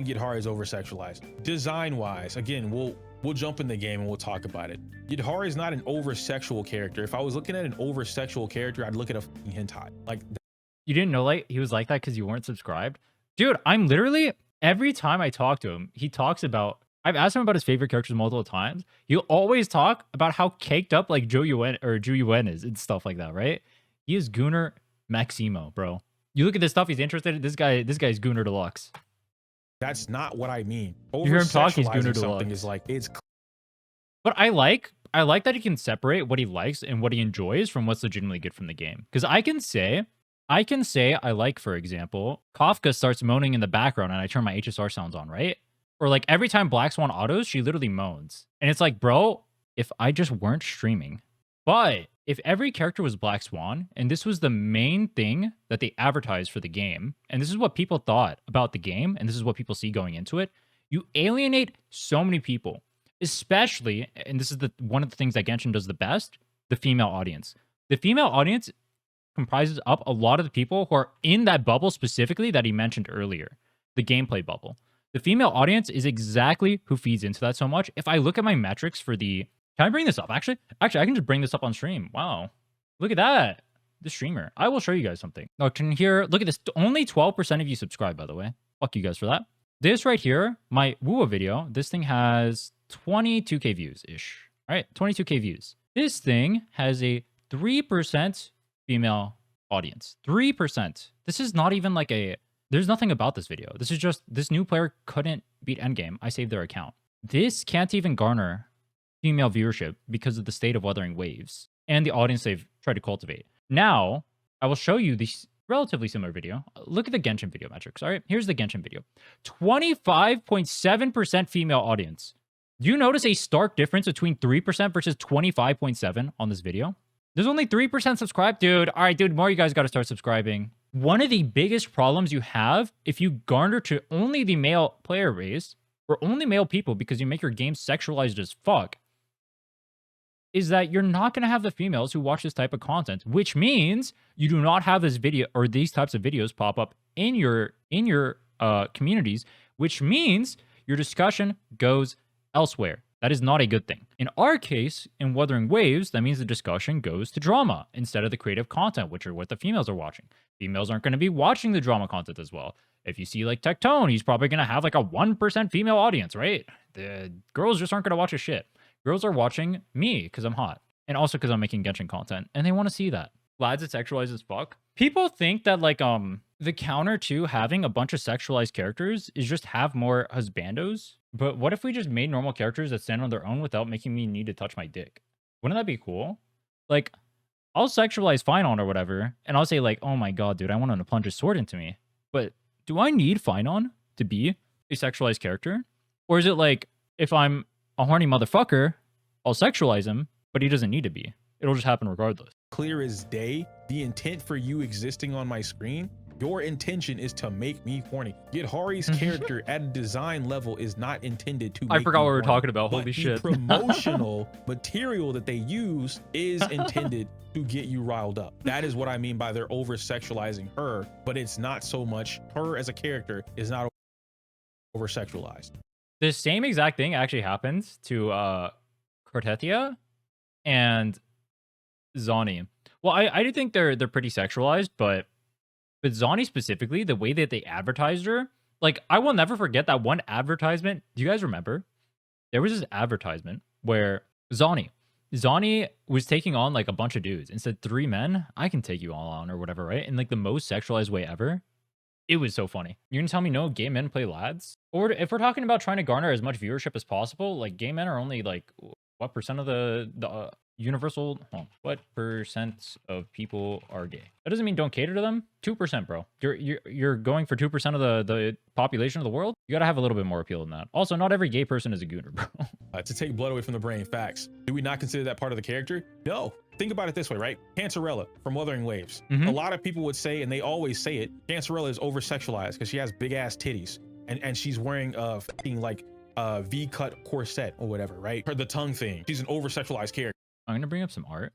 Gihari is over-sexualized. Design-wise, again, we'll jump in the game and we'll talk about it. Gihari is not an over-sexual character. If I was looking at an over-sexual character, I'd look at a fucking hentai. Like, you didn't know like he was like that because you weren't subscribed? Dude, I'm literally, every time I talk to him, he talks about, I've asked him about his favorite characters multiple times. He'll always talk about how caked up like Zhou Yuen is and stuff like that, right? He is Gooner Maximo, bro. You look at this stuff, he's interested in this guy's Gooner Deluxe. That's not what I mean. You hear him talk, he's Gooner something is like it's. But I like that he can separate what he likes and what he enjoys from what's legitimately good from the game. Because I can say I like, for example, Kafka starts moaning in the background and I turn my HSR sounds on, right? Or like every time Black Swan autos, she literally moans. And it's like, bro, if I just weren't streaming. But if every character was Black Swan, and this was the main thing that they advertised for the game, and this is what people thought about the game, and this is what people see going into it, you alienate so many people. Especially, and this is one of the things that Genshin does the best, the female audience. The female audience comprises up a lot of the people who are in that bubble specifically that he mentioned earlier, the gameplay bubble. The female audience is exactly who feeds into that so much. If I look at my metrics for the... Can I bring this up? Actually, I can just bring this up on stream. Wow. Look at that. The streamer. I will show you guys something. Oh, can here... Look at this. Only 12% of you subscribe, by the way. Fuck you guys for that. This right here, my Wuwa video, this thing has 22k views-ish. All right, 22k views. This thing has a 3% female audience. 3%. This is not even like a... There's nothing about this video. This is just, this new player couldn't beat endgame. I saved their account. This can't even garner female viewership because of the state of Wuthering Waves and the audience they've tried to cultivate. Now, I will show you this relatively similar video. Look at the Genshin video metrics. All right, here's the Genshin video. 25.7% female audience. Do you notice a stark difference between 3% versus 25.7 on this video? There's only 3% subscribed, dude. All right, dude, more you guys got to start subscribing. One of the biggest problems you have if you garner to only the male player base or only male people because you make your game sexualized as fuck is that you're not going to have the females who watch this type of content, which means you do not have this video or these types of videos pop up in your communities, which means your discussion goes elsewhere. That is not a good thing. In our case, in Wuthering Waves, that means the discussion goes to drama instead of the creative content, which are what the females are watching. Females aren't going to be watching the drama content as well. If you see like Tectone, he's probably going to have like a 1% female audience, right? The girls just aren't going to watch his shit. Girls are watching me because I'm hot. And also because I'm making Genshin content. And they want to see that. Lads, it's sexualized as fuck. People think that like the counter to having a bunch of sexualized characters is just have more husbandos But what if we just made normal characters that stand on their own without making me need to touch my dick? Wouldn't that be cool? Like, I'll sexualize Finon or whatever, and I'll say like, "Oh my god, dude, I want him to plunge his sword into me." But do I need Finon to be a sexualized character? Or is it like, if I'm a horny motherfucker, I'll sexualize him, but he doesn't need to be. It'll just happen regardless. Clear as day, the intent for you existing on my screen, your intention is to make me horny. Yet Hari's character at a design level is not intended to I make forgot me what we were horny, talking about. but Holy the shit. promotional material that they use is intended to get you riled up. That is what I mean by they're over sexualizing her, but it's not so much her as a character is not over sexualized. The same exact thing actually happens to Cortetia and Zani. Well, I do think they're pretty sexualized, but Zani specifically, the way that they advertised her, like, I will never forget that one advertisement. Do you guys remember? There was this advertisement where Zani was taking on like a bunch of dudes and said, 3 men, I can take you all on or whatever, right? In like the most sexualized way ever. It was so funny. You're gonna tell me no gay men play lads? Or if we're talking about trying to garner as much viewership as possible, like gay men are only like what percent of the universal? What percent of people are gay? That doesn't mean don't cater to them. 2%, bro. You're going for 2% of the population of the world. You gotta have a little bit more appeal than that. Also, not every gay person is a gooner, bro. To take blood away from the brain, facts. Do we not consider that part of the character? No. Think about it this way, right? Cancerella from Wuthering Waves. A lot of people would say, and they always say it, Cancerella is over-sexualized because she has big-ass titties. And she's wearing a like V-cut corset or whatever, right? Her the tongue thing. She's an over-sexualized character. I'm gonna bring up some art.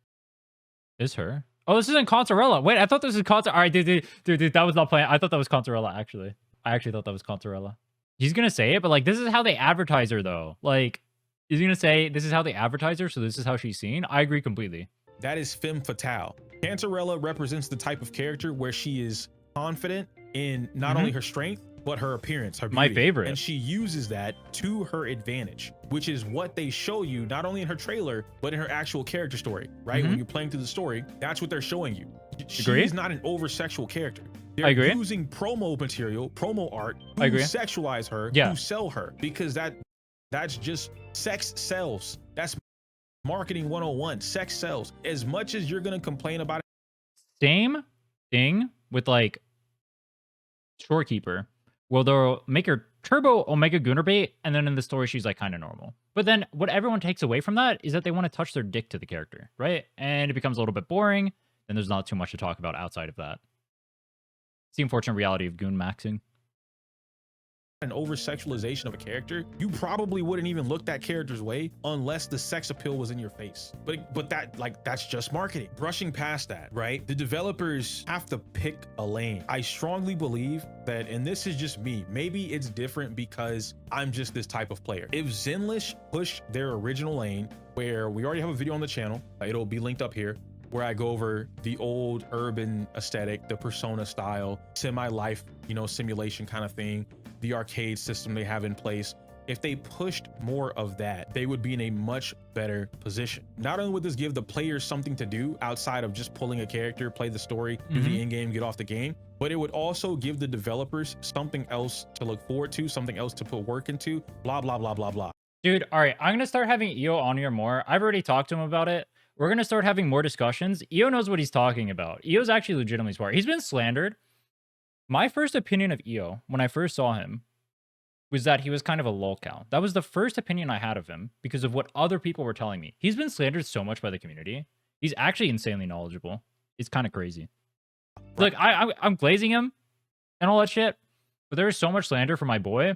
Is her? Oh, this isn't Contarella. Wait, I thought this was Contar. All right, dude, that was not playing. I thought that was Contarella, actually. I actually thought that was Contarella. He's gonna say it, but like, this is how they advertise her, though. Like, he's gonna say this is how they advertise her, so this is how she's seen. I agree completely. That is femme fatale. Cancerella represents the type of character where she is confident in not only her strength, but her appearance, her beauty. My favorite. And she uses that to her advantage, which is what they show you, not only in her trailer, but in her actual character story, right? When you're playing through the story, that's what they're showing you. She's not an over-sexual character. They're using promo material, promo art to sexualize her, to sell her, because that's just sex sells. That's marketing 101. Sex sells. As much as you're going to complain about it. Same thing with like Shorekeeper. Well, they'll make her turbo Omega Gooner bait, and then in the story, she's like kind of normal. But then what everyone takes away from that is that they want to touch their dick to the character, right? And it becomes a little bit boring, and there's not too much to talk about outside of that. It's the unfortunate reality of goon maxing. An over-sexualization of a character, you probably wouldn't even look that character's way unless the sex appeal was in your face. But that's just marketing. Brushing past that, right? The developers have to pick a lane. I strongly believe that, and this is just me, maybe it's different because I'm just this type of player. If Zenless pushed their original lane, where we already have a video on the channel, it'll be linked up here, where I go over the old urban aesthetic, the Persona style, semi-life, simulation kind of thing, the arcade system they have in place. If they pushed more of that, they would be in a much better position. Not only would this give the players something to do outside of just pulling a character, play the story, do the in-game, get off the game, but it would also give the developers something else to look forward to, something else to put work into, blah, blah, blah, blah, blah. Dude, all right, I'm gonna start having Iyo on here more. I've already talked to him about it. We're gonna start having more discussions. Iyo knows what he's talking about. Iyo's actually legitimately smart. He's been slandered. My first opinion of Iyo, when I first saw him, was that he was kind of a lolcow. That was the first opinion I had of him because of what other people were telling me. He's been slandered so much by the community. He's actually insanely knowledgeable. It's kind of crazy. Like, I'm glazing him and all that shit, but there is so much slander for my boy.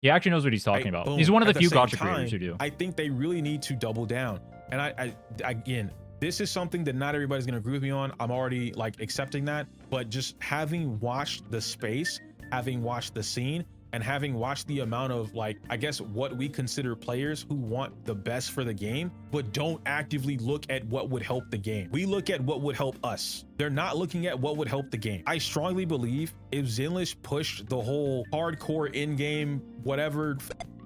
He actually knows what he's talking about. He's one of the few Gacha creators who do. I think they really need to double down. And again, this is something that not everybody's going to agree with me on. I'm already like accepting that, but just having watched the space, having watched the scene, and having watched the amount of, like, I guess what we consider players who want the best for the game, but don't actively look at what would help the game. We look at what would help us. They're not looking at what would help the game. I strongly believe if Zenless pushed the whole hardcore in-game, whatever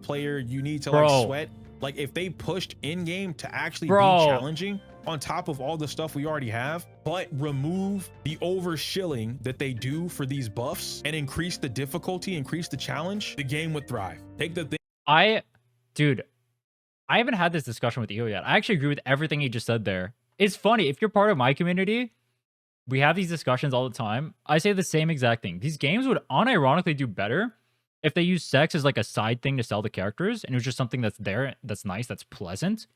player you need to like sweat, like if they pushed in-game to actually be challenging, on top of all the stuff we already have, but remove the over shilling that they do for these buffs and increase the difficulty, increase the challenge, the game would thrive. Take the thing Dude, I haven't had this discussion with Iyo yet. I actually agree with everything he just said there. It's funny. If you're part of my community, we have these discussions all the time. I say the same exact thing. These games would unironically do better if they use sex as like a side thing to sell the characters, and it was just something that's there, that's nice, that's pleasant,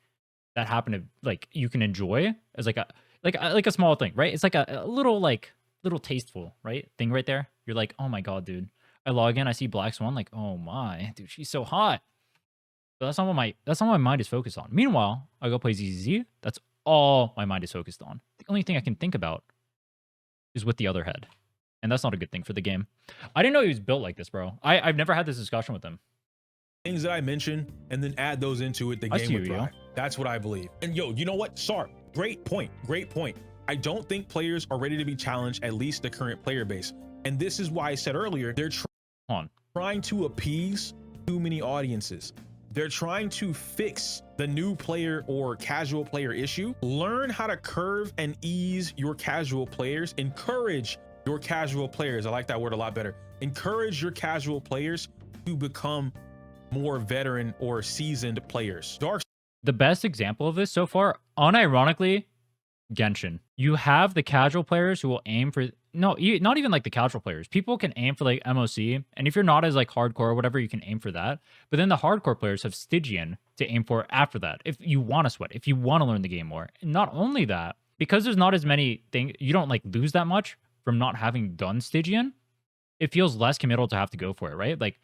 that happen to like you can enjoy as like a small thing, right? It's like a little little tasteful, right? Thing right there. You're like, oh my god, dude. I log in, I see Black Swan, like, oh my, dude, she's so hot. But that's not what my mind is focused on. Meanwhile, I go play ZZZ. That's all my mind is focused on. The only thing I can think about is with the other head. And that's not a good thing for the game. I didn't know he was built like this, bro. I've never had this discussion with him. Things that I mentioned, and then add those into it, the game would thrive. That's what I believe. And yo, you know what? Sarp, great point. Great point. I don't think players are ready to be challenged, at least the current player base. And this is why I said earlier, they're trying to appease too many audiences. They're trying to fix the new player or casual player issue. Learn how to curve and ease your casual players. Encourage your casual players. I like that word a lot better. Encourage your casual players to become more veteran or seasoned players. The best example of this so far, unironically, Genshin. You have the casual players who will aim for not even like the casual players. People can aim for like MOC, and if you're not as like hardcore or whatever, you can aim for that. But then the hardcore players have Stygian to aim for after that. If you want to sweat, if you want to learn the game more. And not only that, because there's not as many things, you don't like lose that much from not having done Stygian. It feels less committal to have to go for it, right? Like,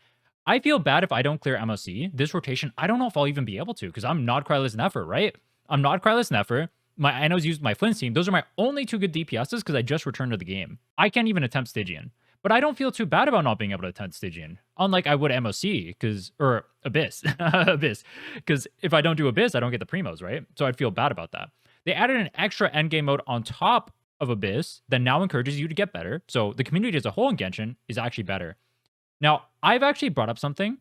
I feel bad if I don't clear MOC. This rotation, I don't know if I'll even be able to, because I'm not Krylus Nefer, right? I'm not Krylus Nefer. I know used my Flint's team. Those are my only two good DPSs because I just returned to the game. I can't even attempt Stygian. But I don't feel too bad about not being able to attempt Stygian. Unlike I would MOC, or Abyss. Abyss. Because if I don't do Abyss, I don't get the Primos, right? So I'd feel bad about that. They added an extra endgame mode on top of Abyss that now encourages you to get better. So the community as a whole in Genshin is actually better. Now, I've actually brought up something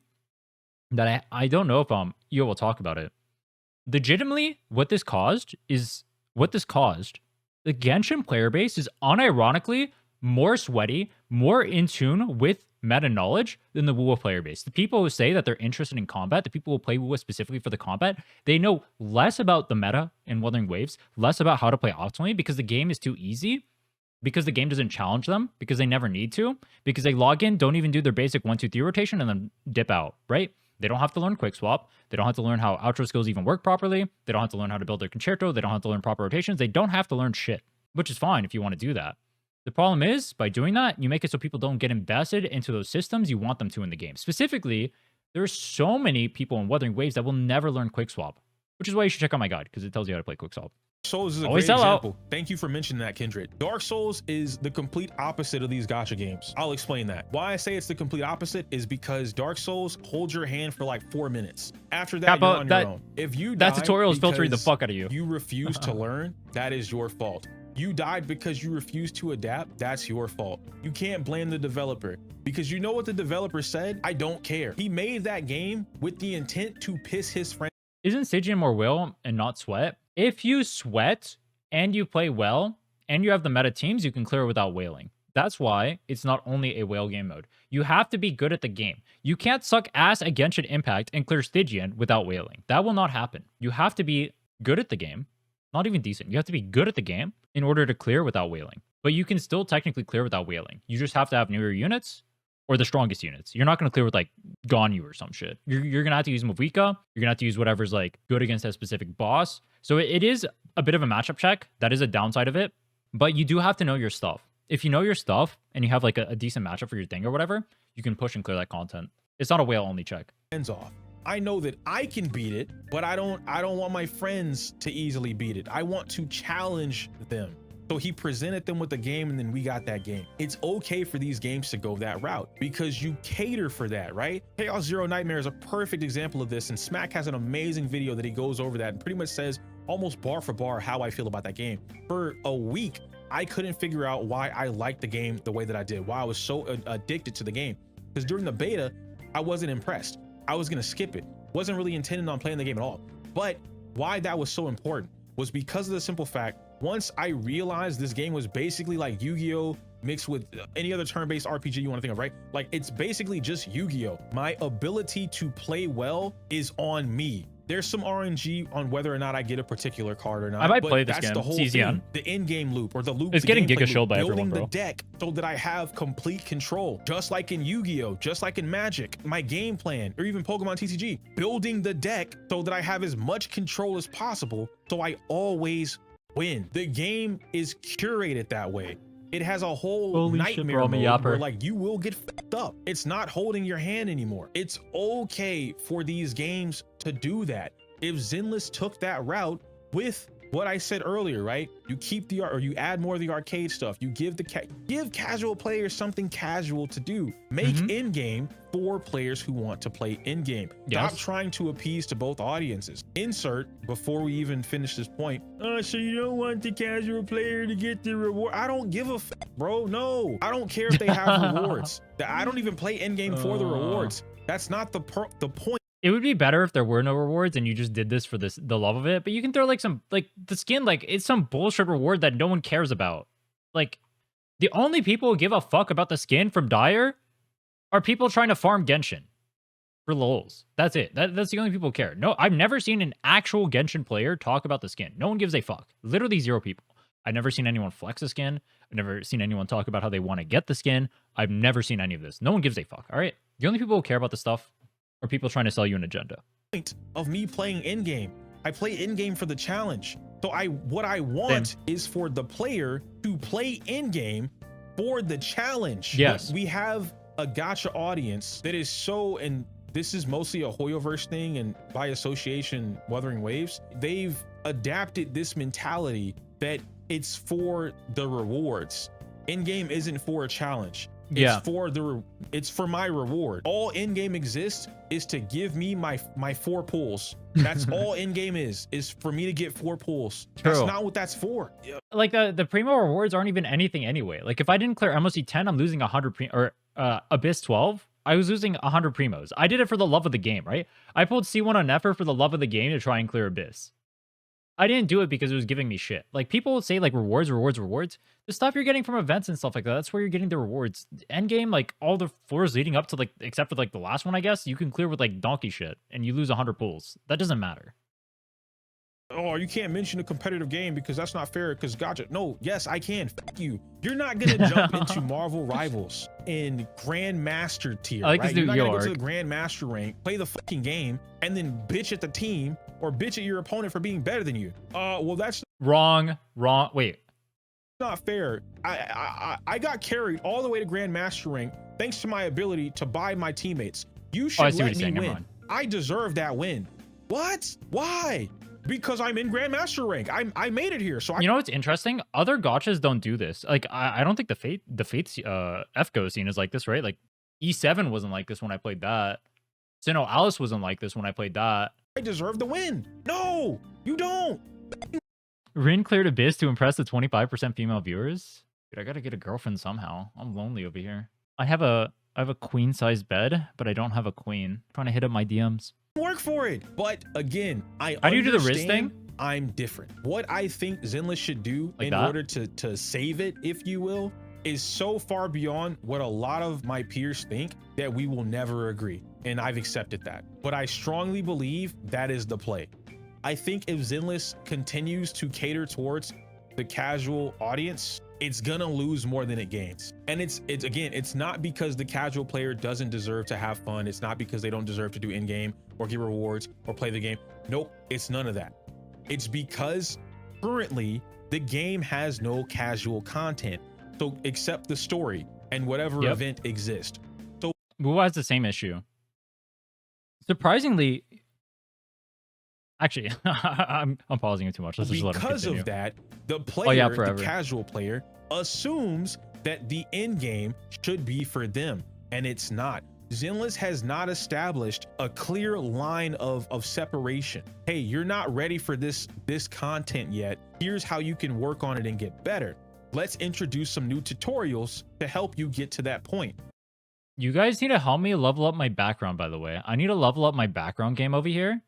that I don't know if Iyo will talk about it. Legitimately, what this caused, the Genshin player base is unironically more sweaty, more in tune with meta knowledge than the WoW player base. The people who say that they're interested in combat, the people who play WoW specifically for the combat, they know less about the meta in Wuthering Waves, less about how to play optimally because the game is too easy, because the game doesn't challenge them, because they never need to, because they log in, don't even do their basic 1-2-3 rotation, and then dip out, right? They don't have to learn quick swap. They don't have to learn how outro skills even work properly. They don't have to learn how to build their concerto. They don't have to learn proper rotations. They don't have to learn shit, which is fine if you want to do that. The problem is, by doing that, you make it so people don't get invested into those systems you want them to in the game. Specifically, there are so many people in Wuthering Waves that will never learn quick swap, which is why you should check out my guide, because it tells you how to play quick swap. Souls is a great example. Thank you for mentioning that, Kindred. Dark Souls is the complete opposite of these gacha games. I'll explain that. Why I say it's the complete opposite is because Dark Souls holds your hand for like 4 minutes. After that, you're on your own. If you that tutorial is filtering the fuck out of you. You refuse to learn, that is your fault. You died because you refused to adapt, that's your fault. You can't blame the developer, because you know what the developer said? I don't care. He made that game with the intent to piss his friend. Isn't Stygian more will and not sweat? If you sweat and you play well and you have the meta teams, you can clear without wailing. That's why it's not only a whale game mode. You have to be good at the game. You can't suck ass at Genshin Impact and clear Stygian without wailing. That will not happen. You have to be good at the game, not even decent. You have to be good at the game in order to clear without wailing. But you can still technically clear without wailing. You just have to have newer units or the strongest units. You're not going to clear with like Ganyu or some shit. You're going to have to use Mavuika. You're going to have to use whatever's like good against a specific boss. So it is a bit of a matchup check. That is a downside of it. But you do have to know your stuff. If you know your stuff and you have like a decent matchup for your thing or whatever, you can push and clear that content. It's not a whale only check. Hands off. I know that I can beat it, but I don't want my friends to easily beat it. I want to challenge them. So he presented them with the game, and then we got that game. It's okay for these games to go that route because you cater for that, right? Chaos Zero Nightmare is a perfect example of this, and Smack has an amazing video that he goes over that and pretty much says almost bar for bar how I feel about that game. For a week, I couldn't figure out why I liked the game the way that I did, why I was so addicted to the game. Because during the beta, I wasn't impressed. I was gonna skip it. Wasn't really intending on playing the game at all. But why that was so important was because of the simple fact once I realized this game was basically like Yu-Gi-Oh mixed with any other turn-based RPG you want to think of, right? Like it's basically just Yu-Gi-Oh. My ability to play well is on me. There's some RNG on whether or not I get a particular card or not. I might but play this that's game. the whole It's easy thing. on. The in-game loop or the loop. It's the getting gameplay Giga Shelled loop, by building everyone, bro. the deck so that I have complete control, just like in Yu-Gi-Oh, just like in Magic. My game plan, or even Pokemon TCG, building the deck so that I have as much control as possible, so I always win. The game is curated that way. It has a whole Holy shit, nightmare bro, I'm a mode where yapper. like you will get fucked up. It's not holding your hand anymore. It's okay for these games to do that. If Zenless took that route with what I said earlier, right? You keep the art, or you add more of the arcade stuff. You give give casual players something casual to do. Make in-game for players who want to play in-game. Yes. Stop trying to appease to both audiences. Insert, before we even finish this point, oh, so you don't want the casual player to get the reward? I don't give a f, bro. No, I don't care if they have rewards. I don't even play in-game for the rewards. That's not the point. It would be better if there were no rewards and you just did this for the love of it. But you can throw like some, like the skin, like it's some bullshit reward that no one cares about. Like the only people who give a fuck about the skin from Dire are people trying to farm Genshin for lols. That's it. That's the only people who care. No, I've never seen an actual Genshin player talk about the skin. No one gives a fuck. Literally 0 people. I've never seen anyone flex a skin. I've never seen anyone talk about how they want to get the skin. I've never seen any of this. No one gives a fuck. All right. The only people who care about the stuff are people trying to sell you an agenda. Point of me playing in-game. I play in-game for the challenge. So what I want is for the player to play in-game for the challenge. Yes. But we have a gacha audience that is so, and this is mostly a Hoyoverse thing, and by association, Wuthering Waves, they've adapted this mentality that it's for the rewards. In-game isn't for a challenge. It's for my reward. All in-game exists is to give me my 4 pulls. That's all in-game is for me to get 4 pulls. True. That's not what that's for. Like the primo rewards aren't even anything anyway. Like if I didn't clear MOC 10, I'm losing 100 or Abyss 12. I was losing 100 primos. I did it for the love of the game, right? I pulled C1 on Nefer for the love of the game to try and clear Abyss. I didn't do it because it was giving me shit. Like people say like rewards. The stuff you're getting from events and stuff like that, that's where you're getting the rewards. Endgame, like all the floors leading up to like, except for like the last one, I guess, you can clear with like donkey shit and you lose 100 pulls. That doesn't matter. Oh, you can't mention a competitive game because that's not fair because Gacha. No, yes, I can. Fuck you. You're not going to jump into Marvel Rivals in Grandmaster tier, I like right? this new You're not going York. to go to the Grandmaster rank, play the fucking game, and then bitch at the team or bitch at your opponent for being better than you. Well, that's Wrong. Wait. not fair. I got carried all the way to Grandmaster rank thanks to my ability to buy my teammates. You should let me win. I deserve that win. What? Why? Because I'm in Grandmaster rank. I made it here. So You know what's interesting? Other gachas don't do this. Like I don't think the Fates FGO scene is like this, right? Like E7 wasn't like this when I played that. Sinnoh Alice wasn't like this when I played that. I deserve the win. No, you don't. Rhinne cleared Abyss to impress the 25% female viewers. Dude, I gotta get a girlfriend somehow. I'm lonely over here. I have a queen size bed, but I don't have a queen. I'm trying to hit up my DMs. Work for it. But again, How do you do the Riz thing? I'm different. What I think Zenless should do Like in that? order to save it, if you will, is so far beyond what a lot of my peers think that we will never agree. And I've accepted that. But I strongly believe that is the play. I think if Zenless continues to cater towards the casual audience, it's gonna lose more than it gains. And it's again, it's not because the casual player doesn't deserve to have fun. It's not because they don't deserve to do in-game or get rewards or play the game. Nope, it's none of that. It's because currently the game has no casual content. So except the story and whatever event exists. So Wu has the same issue. Surprisingly, actually, I'm pausing it too much. Let's just let him because continue. of that, the player, forever. the casual player, assumes that the end game should be for them, and it's not. Zenless has not established a clear line of separation. Hey, you're not ready for this content yet. Here's how you can work on it and get better. Let's introduce some new tutorials to help you get to that point. You guys need to help me level up my background, by the way. I need to level up my background game over here.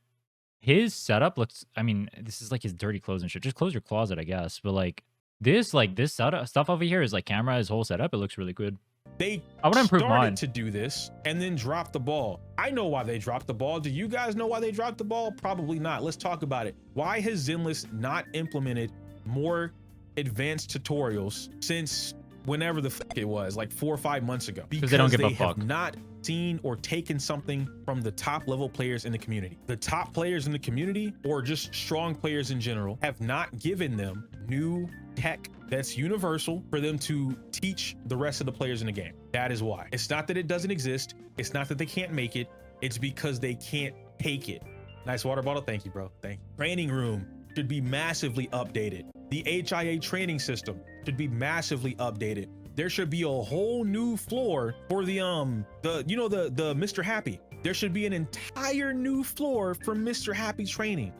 his setup looks, I mean, this is like his dirty clothes and shit. Just close your closet, I guess. But like this setup stuff over here is like camera, his whole setup. It looks really good. They I want to improve started mine. to do this and then dropped the ball. I know why they dropped the ball. Do you guys know why they dropped the ball? Probably not. Let's talk about it. Why has Zenless not implemented more advanced tutorials since whenever the fuck it was, like 4 or 5 months ago? Because they don't give a have fuck. not seen or taken something from the top level players in the community. The top players in the community, or just strong players in general, have not given them new tech that's universal for them to teach the rest of the players in the game. That is why. It's not that it doesn't exist. It's not that they can't make it. It's because they can't take it. Nice water bottle. Thank you, bro. Thank you. Training room should be massively updated. The HIA training system should be massively updated. There should be a whole new floor for the Mr. Happy. There should be an entire new floor for Mr. Happy training.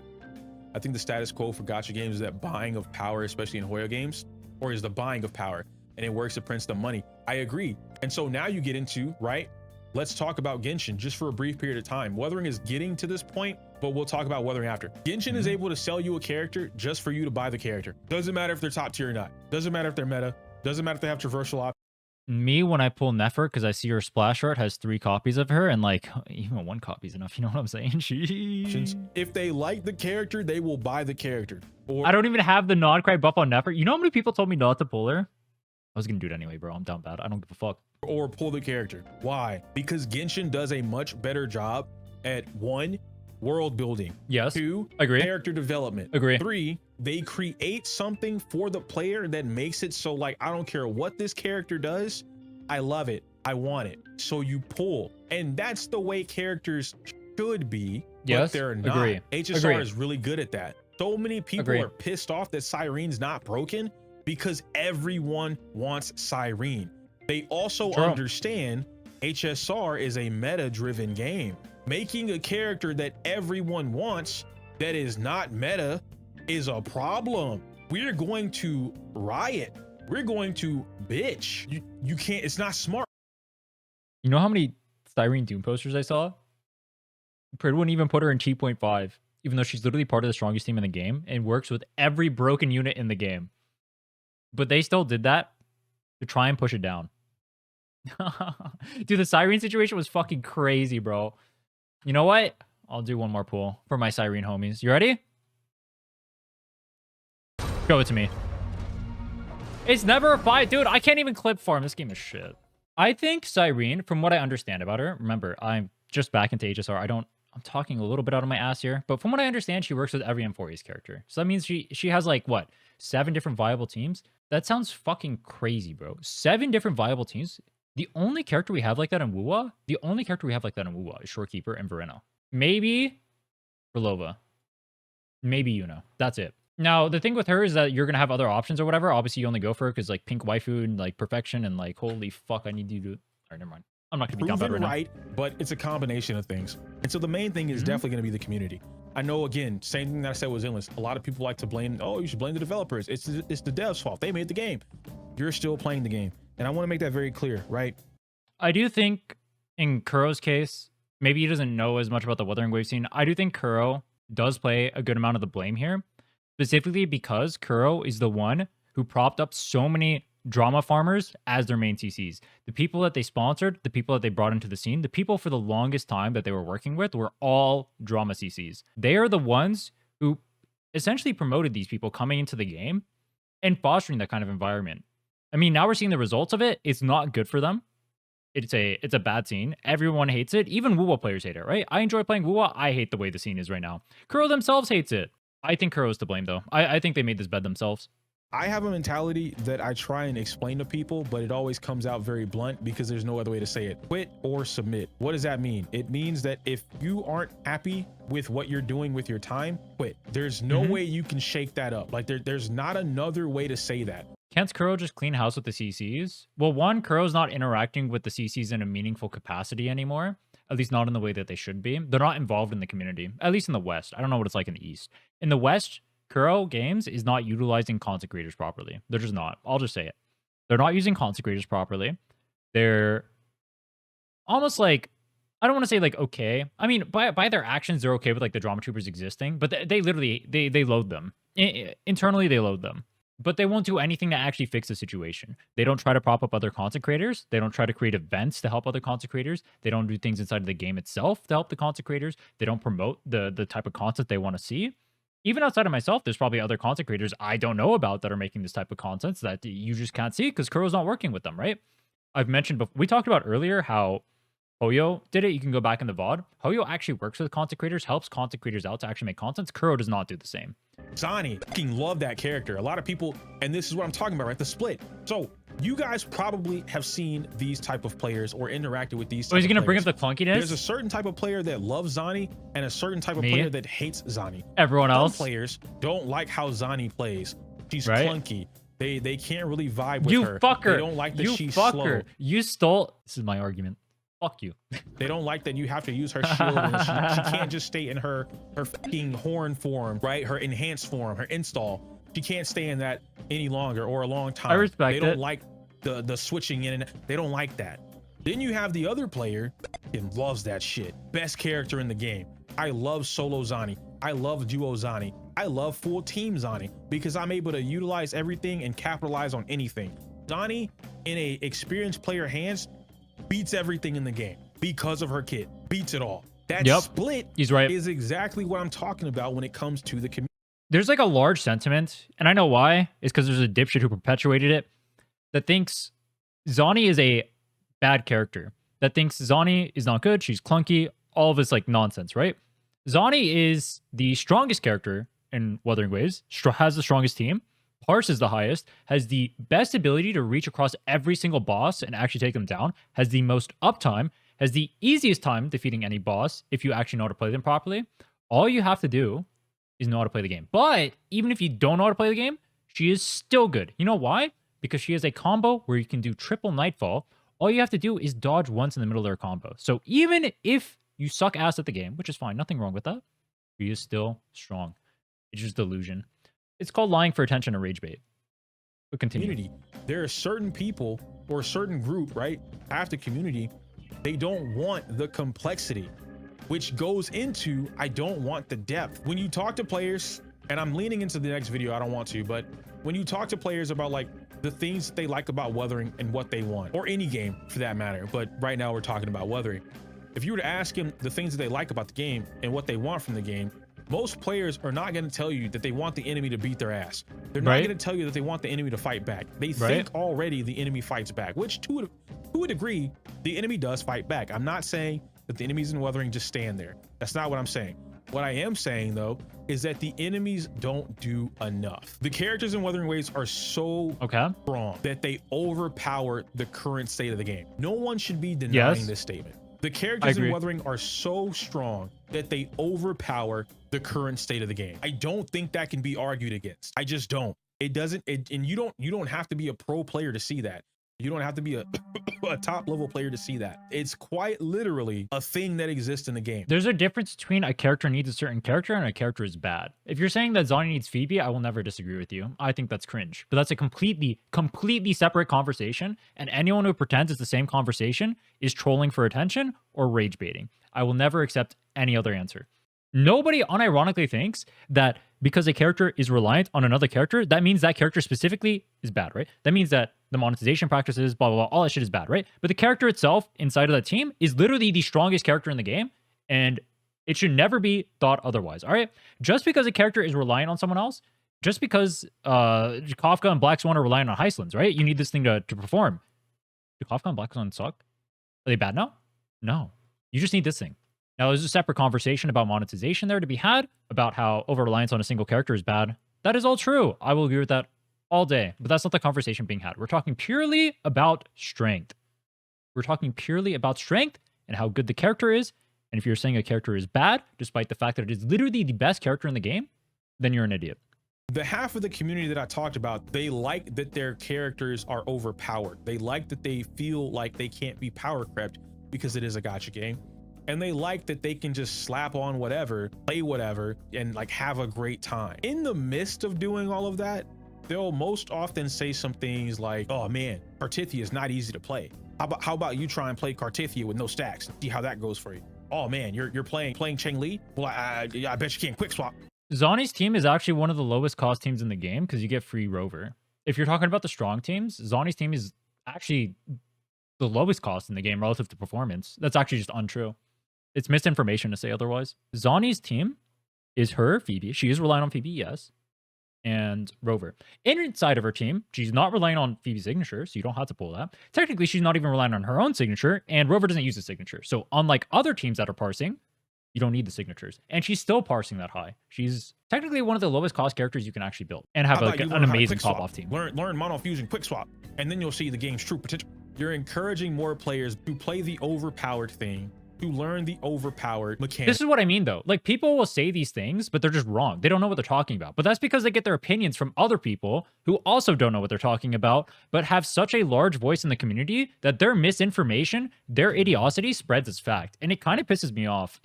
I think the status quo for gacha games is that buying of power, especially in Hoyo games, or is the buying of power, and it works to print the money. I agree. And so now you get into, right? Let's talk about Genshin just for a brief period of time. Weathering is getting to this point, but we'll talk about Weathering after. Genshin is able to sell you a character just for you to buy the character. Doesn't matter if they're top tier or not. Doesn't matter if they're meta. Doesn't matter if they have traversal options. Me, when I pull Nefer, because I see her splash art has 3 copies of her, and like even 1 copy is enough. You know what I'm saying? If they like the character, they will buy the character. Or I don't even have the non-cry buff on Nefer. You know how many people told me not to pull her? I was gonna do it anyway, bro. I'm down bad. I don't give a fuck. Or pull the character. Why? Because Genshin does a much better job at 1, world building. Yes. 2, agree. Character development. Agree. 3, they create something for the player that makes it so like, I don't care what this character does, I love it, I want it. So you pull. And that's the way characters should be, yes, but they're not. Agree. HSR agree. is really good at that. So many people Agree. are pissed off that Cyrene's not broken because everyone wants Cyrene. They also True. understand HSR is a meta-driven game. Making a character that everyone wants that is not meta is a problem. We're going to riot. We're going to bitch. You can't, it's not smart. You know how many Styrene Doom posters I saw? Prid wouldn't even put her in T.5, even though she's literally part of the strongest team in the game and works with every broken unit in the game. But they still did that to try and push it down. Dude, the Cyrene situation was fucking crazy, bro. You know what? I'll do one more pull for my Cyrene homies. You ready? Show it to me. It's never a fight. Dude, I can't even clip farm. This game is shit. I think Cyrene, from what I understand about her, remember, I'm just back into HSR. I'm talking a little bit out of my ass here, but from what I understand, she works with every M4A's character. So that means she has like, what, 7 different viable teams? That sounds fucking crazy, bro. 7 different viable teams? The only character we have like that in Wuwa, is Shorekeeper and Verena. Maybe Relova. Maybe Yuna. That's it. Now, the thing with her is that you're going to have other options or whatever. Obviously, you only go for her because like pink waifu and like perfection and like, holy fuck, I need you to... All right, never mind. I'm not going to be Proven right now. right, but it's a combination of things. And so the main thing is definitely going to be the community. I know, again, same thing that I said with Zenless. A lot of people like to blame, oh, you should blame the developers. It's the devs' fault. They made the game. You're still playing the game. And I want to make that very clear, right? I do think in Kuro's case, maybe he doesn't know as much about the Wuthering Wave scene. I do think Kuro does play a good amount of the blame here, specifically because Kuro is the one who propped up so many drama farmers as their main CCs. The people that they sponsored, the people that they brought into the scene, the people for the longest time that they were working with were all drama CCs. They are the ones who essentially promoted these people coming into the game and fostering that kind of environment. I mean, now we're seeing the results of it. It's not good for them. It's a bad scene. Everyone hates it. Even Wuwa players hate it, right? I enjoy playing Wuwa. I hate the way the scene is right now. Kuro themselves hates it. I think Kuro's to blame, though. I think they made this bed themselves. I have a mentality that I try and explain to people, but it always comes out very blunt because there's no other way to say it. Quit or submit. What does that mean? It means that if you aren't happy with what you're doing with your time, quit. There's no way you can shake that up. Like there's not another way to say that. Can't Kuro just clean house with the CCs? Well, one, Kuro's not interacting with the CCs in a meaningful capacity anymore. At least not in the way that they should be. They're not involved in the community, at least in the West. I don't know what it's like in the East. In the West, Kuro Games is not utilizing consecrators properly. They're just not. I'll just say it. They're not using consecrators properly. They're almost like I don't want to say like okay. I mean, by their actions, they're okay with like the drama troopers existing, but they literally they load them internally. They load them, but they won't do anything to actually fix the situation. They don't try to prop up other content creators. They don't try to create events to help other content creators. They don't do things inside of the game itself to help the content creators. They don't promote the type of content they want to see. Even outside of myself, there's probably other content creators I don't know about that are making this type of content that you just can't see because Kuro's not working with them, right? I've mentioned before, we talked about earlier how Hoyo did it. You can go back in the VOD. Hoyo actually works with content creators, helps content creators out to actually make content. Kuro does not do the same. Zani, fucking love that character. A lot of people, and this is what I'm talking about, right? The split. So you guys probably have seen these type of players or interacted with these. Oh, is he gonna bring up the clunkiness? There's a certain type of player that loves Zani and a certain type of player that hates Zani. Everyone else. Some players don't like how Zani plays. She's right? Clunky. They can't really vibe with you her. Fucker. They don't like that she's fucker. slow. You stole. This is my argument. Fuck you. They don't like that you have to use her shield and she can't just stay in her fucking horn form, right? Her enhanced form, her install. She can't stay in that any longer or a long time. I respect They don't it. like the switching in and they don't like that. Then you have the other player and loves that shit. Best character in the game. I love solo Zani. I love duo Zani. I love full team Zani because I'm able to utilize everything and capitalize on anything. Zani in a experienced player hands beats everything in the game because of her kit. Beats it all. That split He's right. is exactly what I'm talking about when it comes to the community. There's like a large sentiment, and I know why. It's because there's a dipshit who perpetuated it that thinks Zani is a bad character. That thinks Zani is not good. She's clunky. All of this like nonsense, right? Zani is the strongest character in Wuthering Waves. Has the strongest team. Parse is the highest, has the best ability to reach across every single boss and actually take them down, has the most uptime, has the easiest time defeating any boss if you actually know how to play them properly. All you have to do is know how to play the game. But even if you don't know how to play the game, she is still good. You know why? Because she has a combo where you can do triple Nightfall. All you have to do is dodge once in the middle of her combo. So even if you suck ass at the game, which is fine, nothing wrong with that, she is still strong. It's just delusion. It's called lying for attention or rage bait. But continue. There are certain people or a certain group, right? Half the community, they don't want the complexity, which goes into I don't want the depth. When you talk to players, and I'm leaning into the next video, I don't want to, but when you talk to players about like the things that they like about Wuthering and what they want, or any game for that matter, but right now we're talking about Wuthering. If you were to ask them the things that they like about the game and what they want from the game, most players are not going to tell you that they want the enemy to beat their ass. They're not going to tell you that they want the enemy to fight back. They think already the enemy fights back, which to a degree, the enemy does fight back. I'm not saying that the enemies in Wuthering just stand there. That's not what I'm saying. What I am saying though, is that the enemies don't do enough. The characters in Wuthering Waves are so strong that they overpower the current state of the game. No one should be denying this statement. The characters in Wuthering are so strong that they overpower the current state of the game. I don't think that can be argued against. I just don't. It doesn't. And you don't have to be a pro player to see that. You don't have to be a top level player to see that. It's quite literally a thing that exists in the game. There's a difference between a character needs a certain character and a character is bad. If you're saying that Zani needs Phoebe, I will never disagree with you. I think that's cringe. But that's a completely separate conversation. And anyone who pretends it's the same conversation is trolling for attention or rage baiting. I will never accept any other answer. Nobody unironically thinks that because a character is reliant on another character, that means that character specifically is bad, right? That means that the monetization practices, blah, blah, blah, all that shit is bad, right? But the character itself inside of that team is literally the strongest character in the game, and it should never be thought otherwise, all right? Just because a character is reliant on someone else, just because Kafka and Black Swan are relying on Heistlands, right? You need this thing to perform. Do Kafka and Black Swan suck? Are they bad now? No. You just need this thing. Now, there's a separate conversation about monetization there to be had, about how over-reliance on a single character is bad. That is all true. I will agree with that all day, but that's not the conversation being had. We're talking purely about strength. We're talking purely about strength and how good the character is. And if you're saying a character is bad, despite the fact that it is literally the best character in the game, then you're an idiot. The half of the community that I talked about, they like that their characters are overpowered. They like that they feel like they can't be power crept because it is a gacha game. And they like that they can just slap on whatever, play whatever, and like have a great time. In the midst of doing all of that, they'll most often say some things like, oh man, Cartithia is not easy to play. How about you try and play Cartithia with no stacks and see how that goes for you? Oh man, you're playing Cheng Li? Well, I bet you can't quick swap. Zani's team is actually one of the lowest cost teams in the game because you get free rover. If you're talking about the strong teams, Zani's team is actually the lowest cost in the game relative to performance. That's actually just untrue. It's misinformation to say otherwise. Zani's team is her, Phoebe. She is relying on Phoebe, yes, and Rover. Inside of her team, she's not relying on Phoebe's signature, so you don't have to pull that. Technically, she's not even relying on her own signature, and Rover doesn't use a signature. So unlike other teams that are parsing, you don't need the signatures. And she's still parsing that high. She's technically one of the lowest cost characters you can actually build and have like an amazing top-off team. Learn Mono Fusion quick swap, and then you'll see the game's true potential. You're encouraging more players to play the overpowered thing, to learn the overpowered mechanic. This is what I mean, though. Like, people will say these things, but they're just wrong. They don't know what they're talking about. But that's because they get their opinions from other people who also don't know what they're talking about, but have such a large voice in the community that their misinformation, their idiocy spreads as fact. And it kind of pisses me off.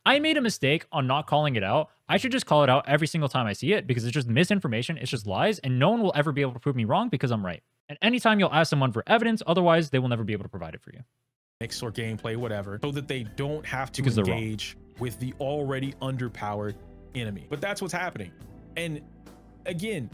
I made a mistake on not calling it out. I should just call it out every single time I see it because it's just misinformation. It's just lies. And no one will ever be able to prove me wrong because I'm right. And anytime you'll ask someone for evidence, otherwise they will never be able to provide it for you. Or gameplay, whatever, so that they don't have to engage with the already underpowered enemy. But that's what's happening. And again,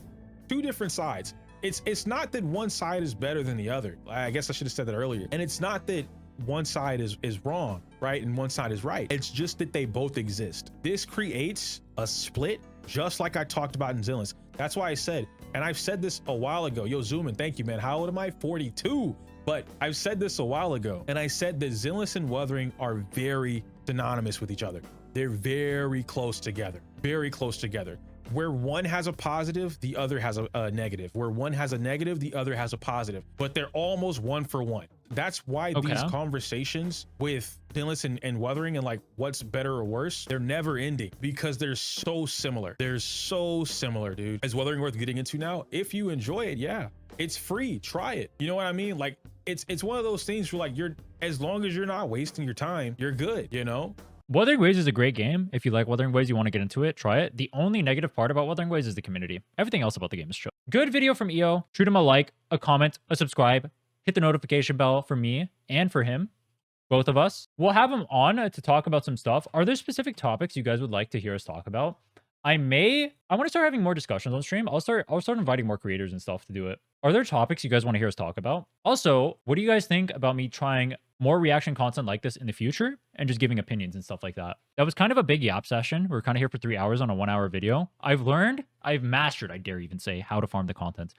two different sides. It's not that one side is better than the other. I guess I should have said that earlier. And it's not that one side is wrong, right? And one side is right. It's just that they both exist. This creates a split, just like I talked about in zenless. That's why I said, and I've said this a while ago. Yo, Zoomin, thank you, man. How old am I? 42. But I've said this a while ago, and I said that zenless and wuthering are very synonymous with each other. They're very close together, very close together. Where one has a positive, the other has a negative. Where one has a negative, the other has a positive, but they're almost one for one. That's why these conversations with zenless and wuthering and like what's better or worse, they're never ending because they're so similar. They're so similar, dude. Is wuthering worth getting into now? If you enjoy it, yeah, it's free. Try it. You know what I mean? Like, it's one of those things where like as long as you're not wasting your time, you're good, you know? Wuthering Waves is a great game. If you like Wuthering Waves, you want to get into it, try it. The only negative part about Wuthering Waves is the community. Everything else about the game is chill. Good video from Iyo. Shoot him a like, a comment, a subscribe. Hit the notification bell for me and for him, both of us. We'll have him on to talk about some stuff. Are there specific topics you guys would like to hear us talk about? I want to start having more discussions on stream. I'll start inviting more creators and stuff to do it. Are there topics you guys want to hear us talk about? Also, what do you guys think about me trying more reaction content like this in the future and just giving opinions and stuff like that? That was kind of a big yap session. We're kind of here for 3 hours on a 1 hour video. I've mastered, I dare even say, how to farm the content.